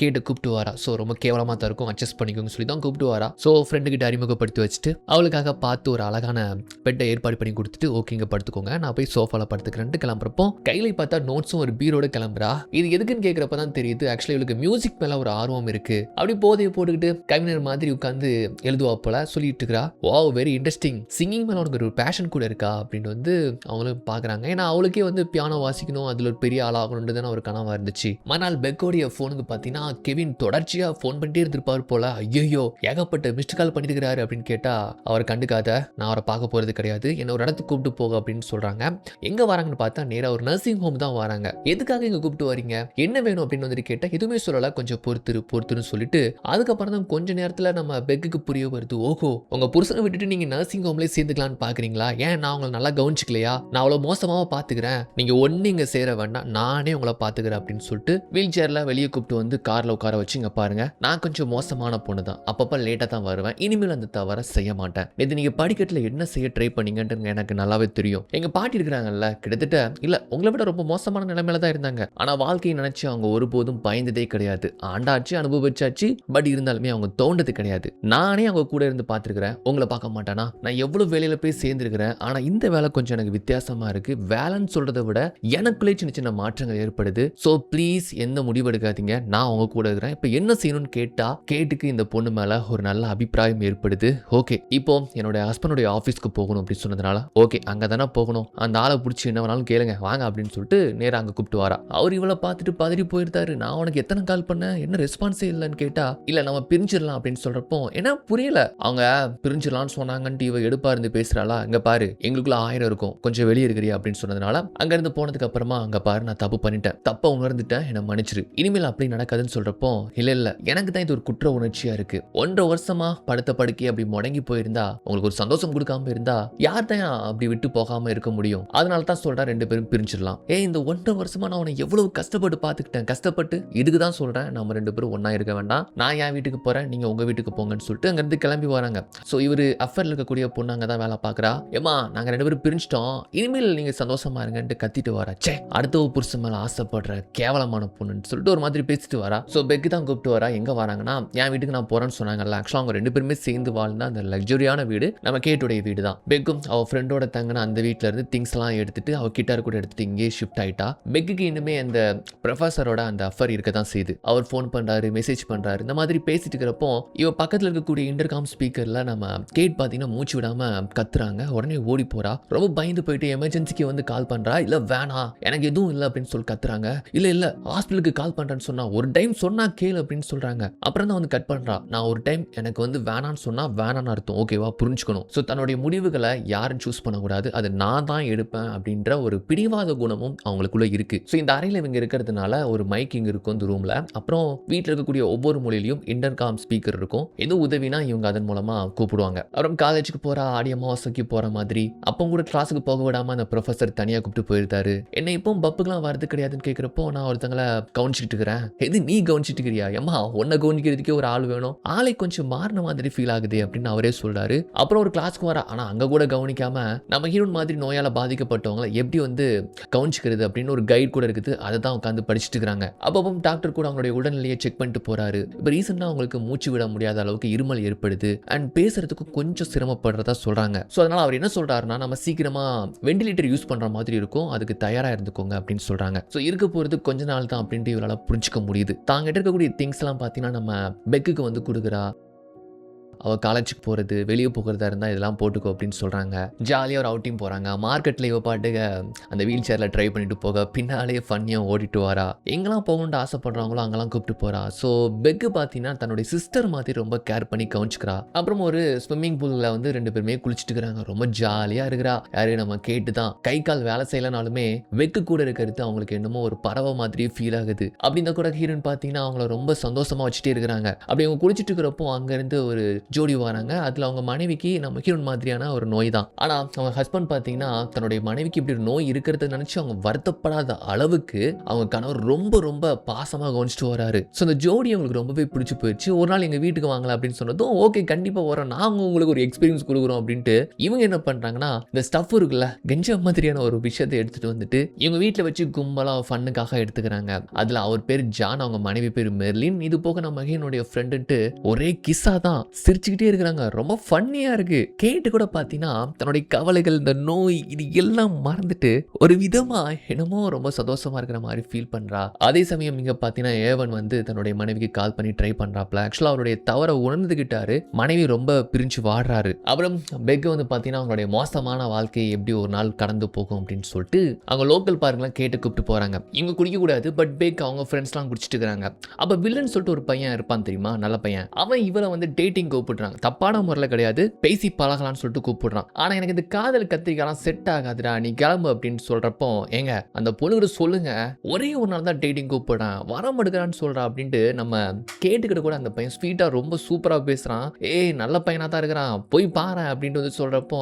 கேட்டு கூப்பிட்டு வரா. ஸோ ரொம்ப கேவலமா தான் இருக்கும், அட்ஜஸ்ட் பண்ணிக்கோங்க சொல்லி தான் கூப்பிட்டு வரா. ஸோ ஃப்ரெண்டு கிட்ட அறிமுகப்படுத்தி வச்சுட்டு அவளுக்காக பார்த்து ஒரு அழகான பெட்டை ஏற்பாடு பண்ணி கொடுத்துட்டு ஓகேங்க படுத்துக்கோங்க, நான் போய் சோஃபால படுத்துக்கிறேன்ட்டு கிளம்புறப்போ கையில பார்த்தா நோட்ஸும் ஒரு பீரோட கிளம்புறா. இது எதுக்குன்னு கேட்கறப்ப தான் தெரியுது ஆக்சுவலி இவளுக்கு மியூசிக் மேல ஒரு ஆர்வம் இருக்கு. அப்படி போதையை போட்டுக்கிட்டு கவிஞர் மாதிரி உட்காந்து எழுதுவா போல சொல்லிட்டு இருக்கா. வாவ் வெரி இன்ட்ரெஸ்டிங், சிங்கிங் மேல உனக்கு ஒரு பேஷன் கூட இருக்கா அப்படின்னு வந்து அவங்களும் பாக்குறாங்க. ஏன்னா அவளுக்கே வந்து பியானோ வாசிக்கணும், அதுல ஒரு பெரிய ஆளாகணும்ன்றதுன்னு ஒரு கனவா இருந்துச்சு. மறுநாள் பெக்கோடைய போனுக்கு பாத்தீங்கன்னா கெவின் தொடர்ச்சியா போன் பண்ணிட்டே இருந்திருப்பாரு போல. ஐயோ ஏகப்பட்ட மிஸ்ட் கால் பண்ணிருக்கிறாரு அப்படின்னு கேட்டா அவர் கண்டுக்காத, நான் அவரை பார்க்க போறது கிடையாது, என்ன ஒரு இடத்துக்கு கூப்பிட்டு போக அப்படின்னு சொல்றாங்க. எங்க வராங்கன்னு பார்த்தா நேரா ஒரு நர்சிங் ஹோம் தான் வராங்க. எதுக்காக இங்க கூப்பிட்டு வரீங்க, என்ன வேணும் அப்படின்னு வந்துட்டு கேட்டா எதுவுமே சொல்லல, கொஞ்சம் பொறுத்துன்னு சொல்லிட்டு அதுக்கப்புறம் தான் கொஞ்ச நேரத்துல நம்ம பெக்குக்கு புரிய வருது, ஓஹோ உங்க புருஷனை விட்டுட்டு நீங்க நர்சிங் ஹோம்ல சேர்ந்துக்கலாம்னு பாக்குறீங்களா, ஏன் நான் உங்களை நல்லா கவனிச்சுக்கலையா, நான் அவ்வளவு மோசமாவா பாத்துக்கிறேன், நீங்க ஒன்னு இங்க சேர வேண்டாம், நானே உங்களை பாத்துக்கிறேன் அப்படின்னு சொல்லிட்டு வீல் சேர்ல வெளியே கூப்பிட்டு வந்து கார்ல உட்கார வச்சு, இங்க பாருங்க நான் கொஞ்சம் மோசமான பொண்ணு தான், அப்பப்ப லேட்டா தான் வருவேன், இனிமேல் அந்த தவற செய்ய மாட்டேன், இது நீங்க படிக்கட்டுல என்ன செய்ய ட்ரை பண்ணீங்கன்னு எனக்கு நல்லாவே தெரியும், எங்க பாட்டி இருக்கிறாங்கல்ல கிட்டத்தட்ட இல்ல உங்களை விட ரொம்ப மோசமான நிலைமையில தான் இருந்தாங்க, ஆனா வாழ்க்கையை நினைச்சு அவங்க ஒருபோதும் பயந்ததே கிடையாது, ஆண்டாச்சு அனுபவிச்சாச்சு, பட் இருந்தாலுமே அவங்க தோண்டது கிடையாது, நானே அவங்க கூட இருந்து பார்த்துருக்கிறேன், உங்களை பார்க்க மாட்டானா, நான் எவ்வளவு வேலையில போய் சேர்ந்துருக்கிறேன், ஆனா இந்த வேலை கொஞ்சம் எனக்கு வித்தியாசமா இருக்கு, வேலைன்னு சொல்றதை விட எனக்குள்ளே சின்ன சின்ன மாற்றங்கள் ஏற்படுது, ஸோ ப்ளீஸ் எந்த முடிவு எடுக்காதீங்க, நான் அவங்க கூட இருக்கிறேன், இப்போ என்ன செய்யணும்னு கேட்டுக்கு இந்த பொண்ணு மேல ஒரு நல்ல அபிப்பிராயம் ஏற்படுது. ஓகே இப்போ என்னோட ஹஸ்பண்டோட ஆஃபீஸ்க்கு போகணும் அப்படின்னு சொன்னதுனால ஓகே அங்கே தானே போகணும், அந்த ஆளை பிடிச்சி என்ன வேணாலும் கேளுங்க வாங்க அப்படின்னு சொல்லிட்டு நேராக அங்கே கூப்பிட்டு வரா. அவர் இவளை பார்த்துட்டு பதறி போயிருந்தாரு, நான் உனக்கு எத்தனை கால் பண்ணேன், என்ன ரெஸ்பான்ஸே இல்லைன்னு கேட்டா இல்லை நம்ம பிரிஞ்சிடலாம் அப்படின்னு சொல்றப்போ என்ன புரியல, அவங்க பிரிஞ்சிடலாம்னு சொன்னாங்கன்ட்டு இவ எடுப்பா இருந்து பேசுறாளா, இங்க பாரு எங்களுக்குள்ள 1000 இருக்கும், கொஞ்சம் வெளியே இருக்கிறியா அப்படின்னு சொன்னதுனால அங்க இருந்து போனதுக்கு அப்புறமா அங்க பாரு நான் தப்பு பண்ணிட்டேன், தப்ப உணர்ந்துட்டேன், என்ன மன்னிச்சிரு, இனிமேல் அப்படி நடக்காதுன்னு சொல்றப்போ இல்ல எனக்கு தான் இது ஒரு குற்ற உணர்ச்சியா இருக்கு, 1.5 வருஷமா படுத்த படுக்கை அப்படி முடங்கி போயிருந்தா உங்களுக்கு ஒரு சந்தோஷம் கொடுக்காம இருந்தா யார் தான் அப்படி விட்டு போகாம இருக்க முடியும், அதனால தான் சொல்றேன் 2 பேரும் பிரிஞ்சிடலாம், இந்த 1.5 வருஷமா நான் உன்னை எவ்வளவு கஷ்டப்பட்டு பார்த்துக்கிட்டேன், கஷ்டப்பட்டு இதுக்கு தான் சொல்றேன் நம்ம 2 பேரும் ஒன்னா இருக்க வேண்டாம், நான் என் வீட்டுக்கு போறேன் நீங்க உங்க வீட்டுக்கு போங்கன்னு சொல்லிட்டு அங்க இருந்து கிளம்பி வராங்க. ஸோ இவரு அஃபேர்ல இருக்கக்கூடிய பொண்ணு அங்க தான் வேலை பார்க்கறா. ஏமா நாங்க 2 பேரும் பிரிஞ்சிட்டோம், இனிமேல் நீங்க சந்தோஷமா இருங்கன்ட்டு கத்திட்டு வரா. சே அடுத்த புருஷன் மேல ஆசைப்படுற கேவலமான பொண்ணுன்னு சொல்லிட்டு ஒரு மாதிரி பேசிட்டு வரா. ஸோ பெக்கு தான் கூப்பிட்டு வரா. எங்க வராங்கன்னா என் வீட்டுக்கு நான் போறேன்னு சொன்னாங்கல்ல, ஆக்சுவலா அவங்க 2 பேருமே சேர்ந்து வாழ்ந்தா அந்த லக்ஸரியான வீடு நம்ம கேட்டுடைய வீடு தான். பெக்கும் அவ ஃப்ரெண்டோட தங்கின அந்த வீட்டுல இருந்து திங்ஸ் எல்லாம் எடுத்துட்டு அவ கிட்டார் கூட எடுத்துட்டு இங்கே ஷிஃப்ட் ஆயிட்டா. பெக்குக்கு இன்னுமே அந்த ப்ரொஃபஸரோட அந்த அஃபர் இருக்க தான் செய்யுது. அவர் ஃபோன் பண்றாரு, மெசேஜ் பண்றாரு, இந்த மாதிரி பேசிட்டு இருக்கிறப்போ இவ பக்கத்துல இருக்கக்கூடிய இன்டர்காம் ஸ்பீக்கர்ல நம்ம கேட் பாத்தீங்கன்னா மூச்சு விடாம கத்துறாங்க. உடனே ஓடி போறா. ரொம்ப பயந்து போயிட்டு எமர்ஜென்சிக்கு வந்து கால் பண்றா. இல்ல வேணாம் எனக்கு எதுவும் இல்லை அப்படின்னு சொல்லி கத்துறாங்க. இல்ல ஹாஸ்பிட்டலுக்கு கால் பண்றேன்னு சொன்னா ஒரு டைம் சொன்னா கேளு அப்படின்னு சொல்றாங்க. அப்புறம் தான் வந்து கட் பண்றா. நான் ஒரு டைம் எனக்கு வந்து வேணான்னு சொன்னா வேணான்னு அர்த்தம், ஓகேவா புரிஞ்சுக்கணும். ஸோ தன்னுடைய முடிவுகளை யாரும் சூஸ் பண்ணக்கூடாது, அது நான் தான் எடுப்பேன் அப்படின்ற ஒரு பிடிவாத குணமும் அவங்களுக்குள்ள இருக்கு. ஸோ இந்த அறையில் இவங்க இருக்கிறதுனால ஒரு மைக்கிங் இருக்கும் இந்த ரூம்ல. அப்புறம் வீட்டில் இருக்கக்கூடிய ஒவ்வொரு மொழியிலையும் இன்டர்காம் ஸ்பீக்கர் இருக்கும். எது உதவினா இவங்க அதன் மூலமா கூப்பிடுவாங்க. அப்புறம் காலேஜுக்கு போற ஆடி அமாவாசைக்கு போற மாதிரி அப்போ கூட கிளாஸுக்கு போக விடாம அந்த ப்ரொஃபசர் தனியா கூப்பிட்டு போயிருந்தாரு. என்ன இப்போ பப்புக்கெல்லாம் வரது கிடையாதுன்னு கேட்கிறப்போ நான் ஒருத்தங்களை கவனிச்சுட்டு இருக்கிறேன். எது நீ கவனிச்சுட்டு இருக்கிறியா, ஏமா உன்னை கவனிக்கிறதுக்கே ஒரு ஆள் வேணும், ஆளை கொஞ்சம் மாறின மாதிரி ஃபீல் ஆகுது அப்படின்னு அவரே சொல்றாரு. அப்புறம் ஒரு கிளாஸ்க்கு வர, ஆனா அங்க கூட கவனிக்காம நம்ம ஹீரோன் மாதிரி நோயால பாதிக்கப்பட்டவங்களை எப்படி வந்து கவனிச்சுக்கிறது அப்படின்னு ஒரு கைட் கூட இருக்குது. அதை தான் உட்காந்து படிச்சுட்டு இருக்காங்க. அப்போ டாக்டர் கூட அவங்களுடைய உடல்நிலையை செக் பண்ணிட்டு போறாரு. இப்போ ரீசெண்டா அவங்களுக்கு மூச்சு விட முடியாத அளவுக்கு இருமல் ஏற்படுது அண்ட் பேசுறதுக்கு கொஞ்சம் சிரமப்படுறதா சொல்றாங்க. ஸோ அதனால அவர் என்ன சொல்றாருன்னா நம்ம சீக்கிரமா வெண்டிலேட்டர் யூஸ் பண்ற மாதிரி இருக்கும், அதுக்கு தயாரா இருந்துக்கோங்க அப்படின்னு சொல்றாங்க. ஸோ இருக்க போறது கொஞ்ச நாள் தான் அப்படின்ட்டு இவரால் புரிஞ்சுக்க முடியுது. தாங்க இருக்கக்கூடிய திங்ஸ் எல்லாம் பார்த்தீங்கன்னா நம்ம பெக்குக்கு வந்து கொடுக்குறா. அவள் காலேஜுக்கு போகிறது வெளியே போகிறதா இருந்தால் இதெல்லாம் போட்டுக்கோ அப்படின்னு சொல்கிறாங்க. ஜாலியாக ஒரு அவுட்டிங் போகிறாங்க. மார்க்கெட்டில் இவ பாட்டுக்கு அந்த வீல் சேரில் ட்ரை பண்ணிட்டு போக பின்னாலே ஃபன்னியாக ஓடிட்டு வரா. எங்கெல்லாம் போகணுன்ட்டு ஆசைப்படுறாங்களோ அங்கெல்லாம் கூப்பிட்டு போகிறா. ஸோ பெக்கு பார்த்தீங்கன்னா தன்னுடைய சிஸ்டர் மாதிரி ரொம்ப கேர் பண்ணி கவனிச்சுக்கிறா. அப்புறம் ஒரு ஸ்விம்மிங் பூலில் வந்து 2 பேருமே குளிச்சுட்டு இருக்கிறாங்க. ரொம்ப ஜாலியாக இருக்கிறா. யாரு நம்ம கேட்டு தான் கை கால் வேலை செய்யலனாலுமே வெக்கு கூட இருக்கிறது அவங்களுக்கு என்னமோ ஒரு பறவை மாதிரி ஃபீல் ஆகுது. அப்படின்னா கூட ஹீரோயின் பார்த்தீங்கன்னா அவங்கள ரொம்ப சந்தோஷமாக வச்சுட்டே இருக்கிறாங்க. அப்படி அவங்க குளிச்சுட்டு இருக்கிறப்போ அங்கேருந்து ஒரு ஜோடி வராங்க. அதில் அவங்க மனைவிக்கு நம்ம ஹீரோயின் மாதிரியான ஒரு நோய் தான். ஆனால் அவங்க ஹஸ்பண்ட் பார்த்தீங்கன்னா தன்னுடைய மனைவிக்கு இப்படி ஒரு நோய் இருக்கிறத நினச்சி அவங்க வருத்தப்படாத அளவுக்கு அவங்க கணவர் ரொம்ப ரொம்ப பாசமாக கவனிச்சுட்டு வராரு. ஸோ அந்த ஜோடி அவங்களுக்கு ரொம்பவே பிடிச்சி போயிடுச்சு. ஒரு நாள் எங்கள் வீட்டுக்கு வாங்கலாம் அப்படின்னு சொன்னதும் ஓகே கண்டிப்பாக வரோம், நாங்கள் உங்களுக்கு ஒரு எக்ஸ்பீரியன்ஸ் கொடுக்குறோம் அப்படின்ட்டு இவங்க என்ன பண்ணுறாங்கன்னா இந்த ஸ்டஃப் இருக்குல்ல கெஞ்சா மாதிரியான ஒரு விஷயத்தை எடுத்துகிட்டு வந்துட்டு இவங்க வீட்டில் வச்சு கும்பலாக ஃபன்னுக்காக எடுத்துக்கிறாங்க. அதில் அவர் பேர் ஜான், அவங்க மனைவி பேர் மெர்லின். இது போக நம்ம மகனுடைய ஃப்ரெண்டுன்ட்டு ஒரே கிஸ்ஸா தான் சிரிச்சுக்கிட்டே இருக்கிறாங்க. ரொம்ப ஃபன்னியாக இருக்கு. கேட்டு கூட பார்த்தீங்கன்னா தன்னுடைய கவலைகள் இந்த நோய் இது எல்லாம் மறந்துட்டு ஒரு விதமா என்னமோ ரொம்ப சந்தோஷமா இருக்கிற மாதிரி ஃபீல் பண்றா. அதே சமயம் இங்க பார்த்தீங்கன்னா ஏவன் வந்து தன்னுடைய மனைவிக்கு கால் பண்ணி ட்ரை பண்றாப்ல. ஆக்சுவலா அவருடைய தவறை உணர்ந்துகிட்டாரு. மனைவி ரொம்ப பிரிஞ்சு வாடுறாரு. அப்புறம் பெக் வந்து பார்த்தீங்கன்னா அவங்களுடைய மோசமான வாழ்க்கையை எப்படி ஒரு நாள் கடந்து போகும் அப்படின்னு சொல்லிட்டு அவங்க லோக்கல் பார்க்கெல்லாம் கேட்டு கூப்பிட்டு போறாங்க. இவங்க குடிக்க கூடாது, பட் பெக் அவங்க ஃப்ரெண்ட்ஸ்லாம் குடிச்சிட்டு இருக்காங்க. அப்ப வில்லன் சொல்லிட்டு ஒரு பையன் இருப்பான் தெரியுமா, நல்ல பையன். அவன் இவரை வந்து டேட்டிங் கூப்பிடுறாங்க. தப்பான முறையில் கிடையாது, பேசி பழகலான்னு சொல்லிட்டு கூப்பிடுறான். ஆனா எனக்கு இந்த காதல் கத்திரிக்காலாம் செட் ஆகாதுடா, நீ கிளம்பு அப்படின்னு சொல்றப்போ ஏங்க அந்த பொண்ணுகிட்ட சொல்லுங்க, ஒரே ஒரு நாள் தான் டேட்டிங் கூப்பிடுறேன், வர மாட்டேங்கிறான்னு சொல்றா அப்படின்ட்டு நம்ம கேட்டுக்கிட்டு கூட அந்த பையன் ஸ்வீட்டா ரொம்ப சூப்பரா பேசுறான். ஏய் நல்ல பையனா தான் இருக்கிறான், போய் பாரு அப்படின்ட்டு வந்து சொல்றப்போ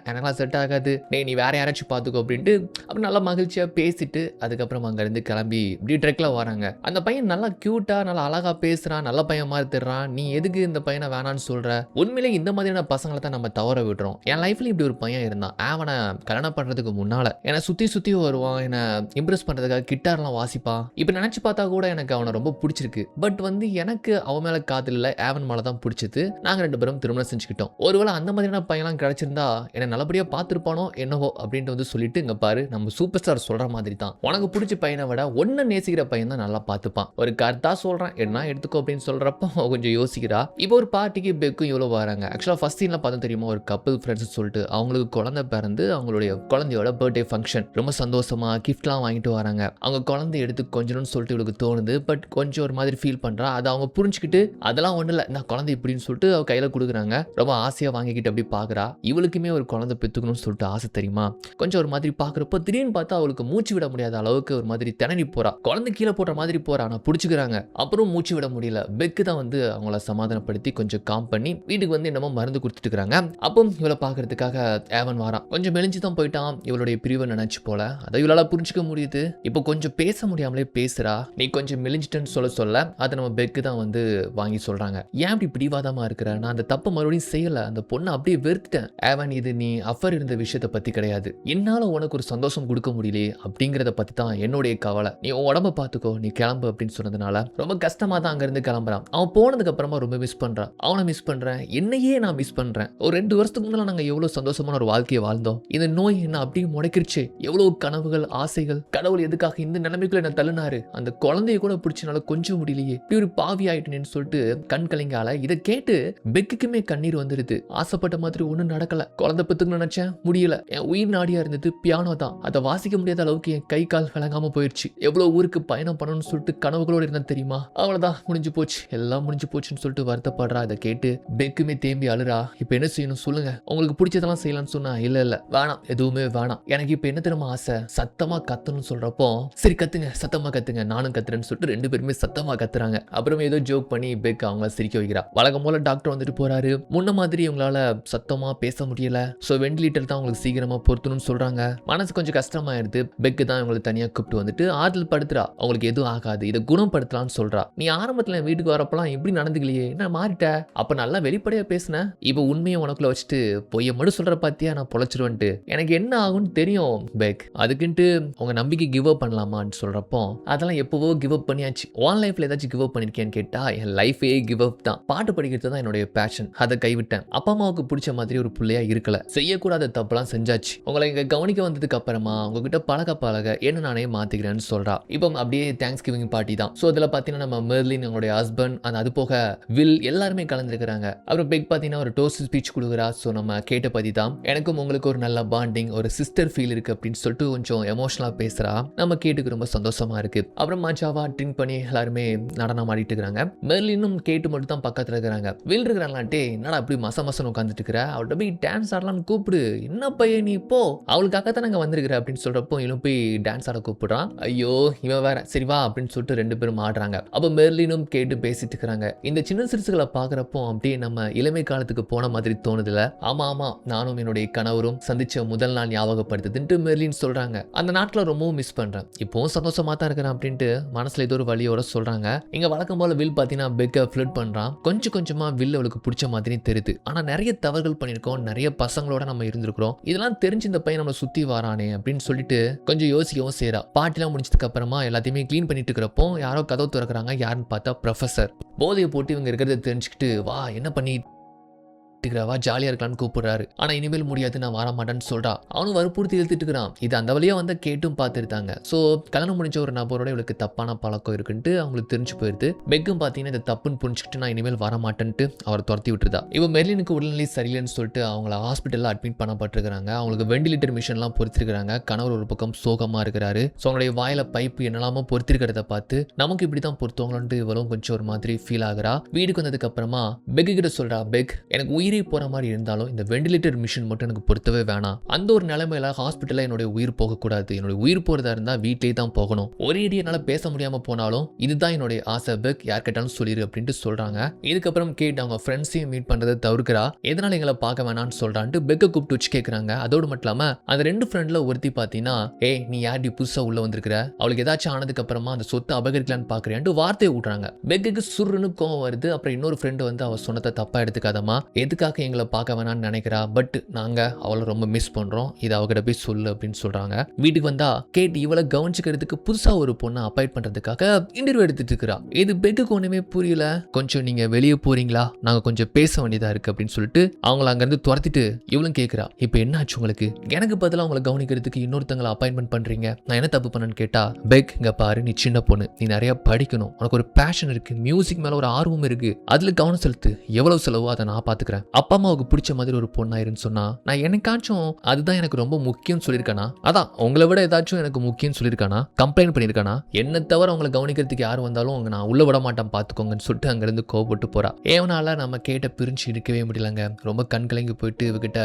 எனக்கெல்லாம் செட் ஆகாது, நீ வேற யாராச்சும் பார்த்துக்கோ அப்படின்ட்டு அப்படி நல்லா மகிழ்ச்சியா பேசிட்டு அதுக்கப்புறம் அங்க இருந்து கிளம்பி இப்படி ட்ரெக்ல வராங்க. அந்த பையன் நல்லா கியூட்டா நல்லா அழகா பேசுறான், நல்ல பையன் மாதிரி தெரிறான். நீ எதுக்கு இந்த பையனை வேணான்னு சொல்ற? உண்மையிலே இந்த மாதிரியான பசங்களை தான் நம்ம தவற விடுறோம். என் லைஃப்ல இப்படி ஒரு பையன் இருந்தான். அவனை கல்யாணம் பண்றதுக்கு முன்னால என்னை சுத்தி வருவான், என்னை இம்ப்ரெஸ் பண்றதுக்காக கிட்டார்லாம் வாசிப்பான். இப்ப நினைச்சு பார்த்தா கூட எனக்கு அவனை ரொம்ப பிடிச்சிருக்கு. பட் வந்து எனக்கு அவன் மேல காதல் இல்ல, அவன் மேல தான் பிடிச்சது. நாங்க 2 பேரும் திருமணம் செஞ்சுக்கிட்டோம். ஒருவேளை அந்த மாதிரியான பையன்லாம் கிடைச்சிருந்தா என்ன நல்லபடியா பார்த்துருப்பானோ என்னவோ அப்படின்ட்டு வந்து சொல்லிட்டு இங்க பாரு நம்ம சூப்பர் ஸ்டார் சொல்ற மாதிரி தான் உனக்கு பிடிச்ச பையனை விட ஒன்ன நேசிக்கிற பையன் தான் நல்லா பார்த்துப்பான். ஒரு கருத்தா சொல்றேன் என்ன எடுத்துக்கோ அப்படின்னு சொல்றப்போ கொஞ்சம் யோசிக்கிறா. இப்போ ஒரு பார்ட்டிக்கு பெக்கும் இவ்வளவு வராங்க. ஆக்சுவலா ஃபர்ஸ்ட் சீன்ல பார்த்தா தெரியுமா ஒரு கப்பிள் ஃப்ரெண்ட்ஸ் சொல்லிட்டு அவங்களுக்கு குழந்தை பிறந்து அவங்களுடைய குழந்தையோட பர்த்டே ஃபங்க்ஷன் ரொம்ப சந்தோஷமா கிஃப்ட்லாம் வாங்கிட்டு வராங்க. அவங்க குழந்தை எடுத்து கொஞ்சம்னு சொல்லிட்டு இவளுக்கு தோணுது. பட் கொஞ்சம் ஒரு மாதிரி ஃபீல் பண்றா. அதை அவங்க புரிஞ்சுக்கிட்டு அதெல்லாம் ஒண்ணு இல்லை நான் குழந்தை இப்படின்னு சொல்லிட்டு அவ கையில கொடுக்குறாங்க. ரொம்ப ஆசையா வாங்கிக்கிட்டு அப்படி பாக்குறா. இவளுக்குமே ஒரு குழந்தை பெத்துக்கணும்னு சொல்லிட்டு ஆசை தெரியுமா. கொஞ்சம் ஒரு மாதிரி பாக்குறப்போ திடீர்னு பார்த்தா அவளுக்கு மூச்சு விட முடியாத அளவுக்கு ஒரு மாதிரி திணறி போறா. குழந்தை கீழே போடுற மாதிரி போறா. ஆனா பிடிச்சிக்கிறாங்க. அப்புறம் மூச்சு விட முடியல. பெக்கு தான் வந்து அவங்கள சமாதானப்படுத்தி கொஞ்சம் காம் பண்ணி வீட்டுக்கு வந்து என்னமோ மருந்து கொடுத்துட்டு இருக்காங்க. அப்போ இவளை பாக்குறதுக்காக ஏவன் வாரான். கொஞ்சம் மெலிஞ்சு தான் போயிட்டான். இவளுடைய பிரிவை நினைச்சு போல அதை இவளால புரிஞ்சுக்க முடியுது. இப்போ கொஞ்சம் பேச முடியாமலே பேசுறா. நீ கொஞ்சம் மெலிஞ்சிட்டேன்னு சொல்ல அதை நம்ம பெக்கு தான் வந்து வாங்கி சொல்றாங்க. ஏன் இப்படி பிடிவாதமா இருக்கிற? நான் அந்த தப்பை மறுபடியும் செய்யல, அந்த பொண்ணை அப்படியே வெறுத்துட்டேன். ஏவன் இது நீ அஃபர் இருந்த விஷயத்தை பத்தி கிடையாது, என்னால உனக்கு ஒரு சந்தோஷம் கொடுக்க முடியலையே அப்படிங்கிறத பத்தி தான் என்னுடைய கவலை. நீ உன் உடம்ப பாத்துக்கோ, நீ கிளம்பு அப்படின்னு சொன்னதுனால ரொம்ப கஷ்டமா தான் அங்க இருந்து கிளம்புறான். அவன் போனதுக்கு அப்புறமா ரொம்ப மிஸ் பண்றான். அவனை மிஸ் பண்றேன், என்னையே நான் மிஸ் பண்றேன். ஒரு 2 வருஷத்துக்கு முன்னால நாங்க எவ்வளவு சந்தோஷமான ஒரு வாழ்க்கையை வாழ்ந்தோம். இந்த நோய் என்ன அப்படியே முடக்கிருச்சு. எவ்வளவு கனவுகள் ஆசைகள். கடவுள் எதுக்காக இந்த நிலைமைக்குள்ள என்ன தள்ளினாரு? அந்த குழந்தைய கூட பிடிச்சனால கொஞ்சம் முடியலையே, இப்படி ஒரு பாவி ஆயிட்டேன்னு சொல்லிட்டு கண் கலங்கால. இதை கேட்டு பெக்குக்குமே கண்ணீர் வந்துருது. ஆசைப்பட்ட மாதிரி ஒண்ணும் நடக்கல. குழந்தை பெத்துக்கு நினைச்சேன், முடியல. என் உயிர் நாடியா இருந்தது பியானோ தான். அதை வாசிக்க முடியாத அளவுக்கு என் கை கால் விளங்காம போயிடுச்சு. எவ்வளவு ஊருக்கு பயணம் பண்ணணும்னு சொல்லிட்டு கனவுகளோடு இருந்தேன் தெரியுமா. அவ்வளவுதான் முடிஞ்சு போச்சு, எல்லாம் முடிஞ்சு போச்சுன்னு சொல்லிட்டு வருத்தப்படுறா. அதை கேட்டு பெக்குமே தேம்பி அழுறா. இப்ப என்ன செய்யணும் சொல்லுங்க, உங்களுக்கு பிடிச்சதெல்லாம் செய்யலாம்னு சொன்னா இல்ல வேணாம், எதுவுமே வேணாம், எனக்கு இப்ப என்ன தெரியுமா ஆசை, சத்தமா கத்தணும்னு சொல்றப்போ சரி கத்துங்க, சத்தமா கத்துங்க, நானும் கத்துறேன்னு சொல்லிட்டு 2 பேருமே சத்தமா கத்துறாங்க. அப்புறம் ஏதோ ஜோக் பண்ணி பெக் அவங்க சிரிக்க வைக்கிறா. வழக்கம் போல டாக்டர் வந்துட்டு போறாரு. முன்ன மாதிரி இவங்களால சத்தமா பேச முடியல. சோ வெண்டிலேட்டர் தான் உங்களுக்கு சீக்கிரமா பொருத்தணும்னு சொல்றாங்க. மனசு கொஞ்சம் கஷ்டமாயிருது. பெக்கு தான் இவங்களுக்கு தனியா கூப்பிட்டு வந்துட்டு ஆறுதல் படுத்துறா. அவங்களுக்கு எதுவும் ஆகாது, இதை குணப்படுத்தலாம்னு சொல்றா. நீ ஆரம்பத்துல வீட்டுக்கு வரப்பெல்லாம் இப்படி நடந்துக்கலையே, என்ன மாறிட்ட? அப்ப நல்லா வெளிப்படையா பேசின, இப்ப உண்மையை உனக்குள்ள வச்சுட்டு பொய்ய மட்டும் சொல்ற பாத்தியா, நான் பொழைச்சிருவேன்ட்டு எனக்கு என்ன ஆகும்னு தெரியும் பெக், அதுக்குன்ட்டு உங்க நம்பிக்கை கிவ் அப் பண்ணலாமான்னு சொல்றப்போ அதெல்லாம் எப்பவோ கிவ் அப் பண்ணியாச்சு. உன் லைஃப்ல ஏதாச்சும் கிவ் அப் பண்ணிருக்கேன்னு கேட்டா என் லைஃபே கிவ் அப் தான். பாட்டு படிக்கிறது தான் என்னுடைய பேஷன், அதை கைவிட்டேன். அப்பா அம்மாவுக்கு பிடிச்ச மாதிரி ஒரு பிள்ளையா இருக்கல, செய்யக்கூடாத தப்பெல்லாம் செஞ்சாச்சு. உங்களை இங்க கவனிக்க வந்ததுக்கு அப்புறமா உங்ககிட்ட பழக என்ன நானே மாத்திக்கிறேன்னு சொல்றா. இப்போ அப்படியே தேங்க்ஸ் கிவிங் பார்ட்டி தான். ஸோ அதில் பார்த்தீங்கன்னா நம்ம மெர்லின், அவங்களுடைய ஹஸ்பண்ட், அது போக வில் எல்லாருமே கலந்துருக்காங்க. இருக்கிறாங்க. அப்புறம் பெக் பார்த்தீங்கன்னா ஒரு டோஸ்ட் ஸ்பீச் கொடுக்குறா. ஸோ நம்ம கேட்ட பத்தி தான் எனக்கும் உங்களுக்கு ஒரு நல்ல பாண்டிங், ஒரு சிஸ்டர் ஃபீல் இருக்கு அப்படின்னு சொல்லிட்டு கொஞ்சம் எமோஷனலாக பேசுறா. நம்ம கேட்டுக்கு ரொம்ப சந்தோஷமா இருக்கு. அப்புறம் மஜாவா ட்ரிங்க் பண்ணி எல்லாருமே நடனம் ஆடிட்டு இருக்காங்க. மெர்லினும் கேட்டு மட்டும் தான் பக்கத்தில் இருக்கிறாங்க. வில் இருக்கிறாங்களாட்டே என்னடா அப்படி மசன்னு உட்காந்துட்டு இருக்கிற, அவள்கிட்ட போய் டான்ஸ் ஆடலாம்னு கூப்பிடு, என்ன பையன் நீ இப்போ அவளுக்காக தான் நாங்கள் வந்திருக்கிற அப்படின்னு சொல்றப்போ இவனும் போய் டான்ஸ் ஆட கூப்பிடுறான். ஐயோ இவன் வேற, சரி வா அப்படின்னு சொல்லிட்டு 2 பேரும் ஆடுறாங்க. அப்போ மெர்லினும் கேட்டு பேசிட்டு இருக்கிறாங்க. இந்த சின்ன சிறுசுகளை பார்க்குறப்போ அப்படியே நம்ம இளமை காலத்துக்கு போன மாதிரி தோணுதுல. ஆமா ஆமா, நானும் என்னுடைய கணவரும் சந்திச்ச முதல் நாள் ஞாபகப்படுத்துதுன்ட்டு மெர்லின் சொல்றாங்க. அந்த நாட்களை ரொம்பவும் மிஸ் பண்றேன், இப்போவும் சந்தோஷமா தான் இருக்கிறேன் அப்படின்ட்டு மனசுல ஏதோ ஒரு வழியோட சொல்றாங்க. இங்க வழக்கம் போல வில் பார்த்தீங்கன்னா பெக்க ஃபிளர்ட் பண்றான். கொஞ்சம் கொஞ்சமா வில் அவளுக்கு பிடிச்ச மாதிரி தெரியுது. ஆனா நிறைய தவறுகள் பண்ணியிருக்கோம், நிறைய பசங்களோட நம்ம இருந்திருக்கிறோம், இதெல்லாம் தெரிஞ்சு இந்த பையன் நம்ம சுத்தி வரானே அப்படின்னு சொல்லிட்டு கொஞ்சம் யோசிக்கவும் செய்யறா. பாட்டிலாம் முடிச்சதுக்கு அப்புறமா எல்லாத்தையுமே கிளீன் பண்ணிட்டு இருக்கிறப்போ யாரோ கதவு திறக்கிறாங்க. யாருன்னு பார்த்தா ப்ரொஃபசர். போதையை போட்டு இவங்க இருக்கிறத தெரிஞ்சுக்கிட்டு வா என்ன பண்ணி ஜாலியா இருக்கலாம்னு கூப்பிடுறாரு. ஆனா இனிமேல் முடியாது, நான் வர மாட்டேன்னு சொல்றா. அவனும் வற்புறுத்தி இழுத்துட்டு இருக்கிறான். இது அந்த வழியா வந்து கேட்டும் பார்த்துருந்தாங்க. ஸோ கல்யாணம் முடிஞ்ச ஒரு நபரோட இவளுக்கு தப்பான பழக்கம் இருக்குன்ட்டு அவங்களுக்கு தெரிஞ்சு போயிருது. பெக்கும் பார்த்தீங்கன்னா இந்த தப்புன்னு புரிஞ்சுக்கிட்டு நான் இனிமேல் வர மாட்டேன்ட்டு அவரை துரத்தி விட்டுருதா. இவன் மெர்லினுக்கு உடல்நிலை சரியில்லைன்னு சொல்லிட்டு அவங்கள ஹாஸ்பிட்டலில் அட்மிட் பண்ணப்பட்டிருக்கிறாங்க. அவங்களுக்கு வெண்டிலேட்டர் மிஷின்லாம் பொறுத்திருக்கிறாங்க. கணவர் ஒரு பக்கம் சோகமா இருக்கிறாரு. ஸோ அவங்களுடைய வாயில பைப்பு என்னெல்லாமோ பொறுத்திருக்கிறத பார்த்து நமக்கு இப்படி தான் பொறுத்தவங்களோன்ட்டு இவளும் கொஞ்சம் ஒரு மாதிரி ஃபீல் ஆகுறா. வீட்டுக்கு வந்ததுக்கு அப்புறமா பெக்கு கிட்ட சொல்றா, பெக் எனக்கு உயிரே போற மாதிரி இருந்தாலும் இந்த வெண்டிலேட்டர் மிஷின் மட்டும் எனக்கு பொறுத்தவே வேணாம். அந்த ஒரு நிலைமையில ஹாஸ்பிட்டல்ல என்னுடைய உயிர் போகக்கூடாது. என்னுடைய உயிர் போறதா இருந்தா வீட்லயே தான் போகணும். ஒரே அடி என்னால பேச முடியாம போனாலும் இதுதான் என்னுடைய ஆசை பெக், யார் கேட்டாலும் சொல்லிரு அப்படின்ட்டு சொல்றாங்க. இதுக்கப்புறம் கேட் அவங்க ஃப்ரெண்ட்ஸையும் மீட் பண்றதை தவிர்க்கிறா. எதனால எங்களை பார்க்க வேணாம்னு சொல்றான்ட்டு பெக்கை கூப்பிட்டு வச்சு கேட்கறாங்க. அதோடு மட்டும் இல்லாம அந்த 2 ஃப்ரெண்ட்ல ஒருத்தி பார்த்தீங்கன்னா, ஏய் நீ யார்டி புதுசா உள்ள வந்திருக்கிற, அவளுக்கு ஏதாச்சும் ஆனதுக்கு அப்புறமா அந்த சொத்தை அபகரிக்கலான்னு பாக்குறேன்ட்டு வார்த்தையை விடுறாங்க. பெக்குக்கு சுருன்னு கோவம் வருது. அப்புறம் இன்னொரு ஃப்ரெண்டு வந்து அவ சொன்னதை தப்பா எடுத்துக்காதமா, எதுக்காக எங்களை பார்க்க வேணாம்னு நினைக்கிறா, பட் நாங்க அவளை ரொம்ப மிஸ் பண்றோம், இதை அவகிட்ட போய் சொல்லு அப்படின்னு சொல்றாங்க. வீட்டுக்கு வந்தா கேட் இவளை கவனிச்சுக்கிறதுக்கு புதுசா ஒரு பொண்ணை அப்பாயிண்ட் பண்றதுக்காக இன்டர்வியூ எடுத்துட்டு இருக்கிறா. இது பெக்குக்கு ஒண்ணுமே புரியல. கொஞ்சம் நீங்க வெளியே போறீங்களா, நாங்க கொஞ்சம் பேச வேண்டியதா இருக்கு அப்படின்னு சொல்லிட்டு அவங்கள அங்கிருந்து துரத்திட்டு இவளும் கேட்கிறா, இப்போ என்ன ஆச்சு உங்களுக்கு, எனக்கு பதிலாக அவங்களை கவனிக்கிறதுக்கு இன்னொருத்தங்களை அப்பாயின்மெண்ட் பண்றீங்க, நான் என்ன தப்பு பண்ணேன்னு கேட்டா, பெக் இங்க பாரு நீ சின்ன பொண்ணு, நீ நிறைய படிக்கணும், உனக்கு ஒரு பேஷன் இருக்கு, மியூசிக் மேல ஒரு ஆர்வம் இருக்கு, அதுல கவனம் செலுத்து, எவ்வளவு செலவோ அதை நான் பாத்துக்கிறேன், அப்பா அம்மாவுக்கு பிடிச்ச மாதிரி ஒரு பொண்ணாயிருன்னு சொன்னா நான் என்னைக்காச்சும் அதுதான் எனக்கு ரொம்ப முக்கியம் சொல்லியிருக்கானா, அதான் உங்களை விட ஏதாச்சும் எனக்கு முக்கியம் சொல்லியிருக்கானா, கம்ப்ளைண்ட் பண்ணியிருக்கானா, என்ன தவிர அவங்களை கவனிக்கிறதுக்கு யார் வந்தாலும் நான் உள்ள விட மாட்டேன் பார்த்துக்கோங்கன்னு சொல்லிட்டு அங்கிருந்து கோவப்பட்டு போறா. ஏவனால நம்ம கேட்ட பிரிஞ்சு இருக்கவே முடியலங்க. ரொம்ப கண் கலங்கி போயிட்டு இவகிட்ட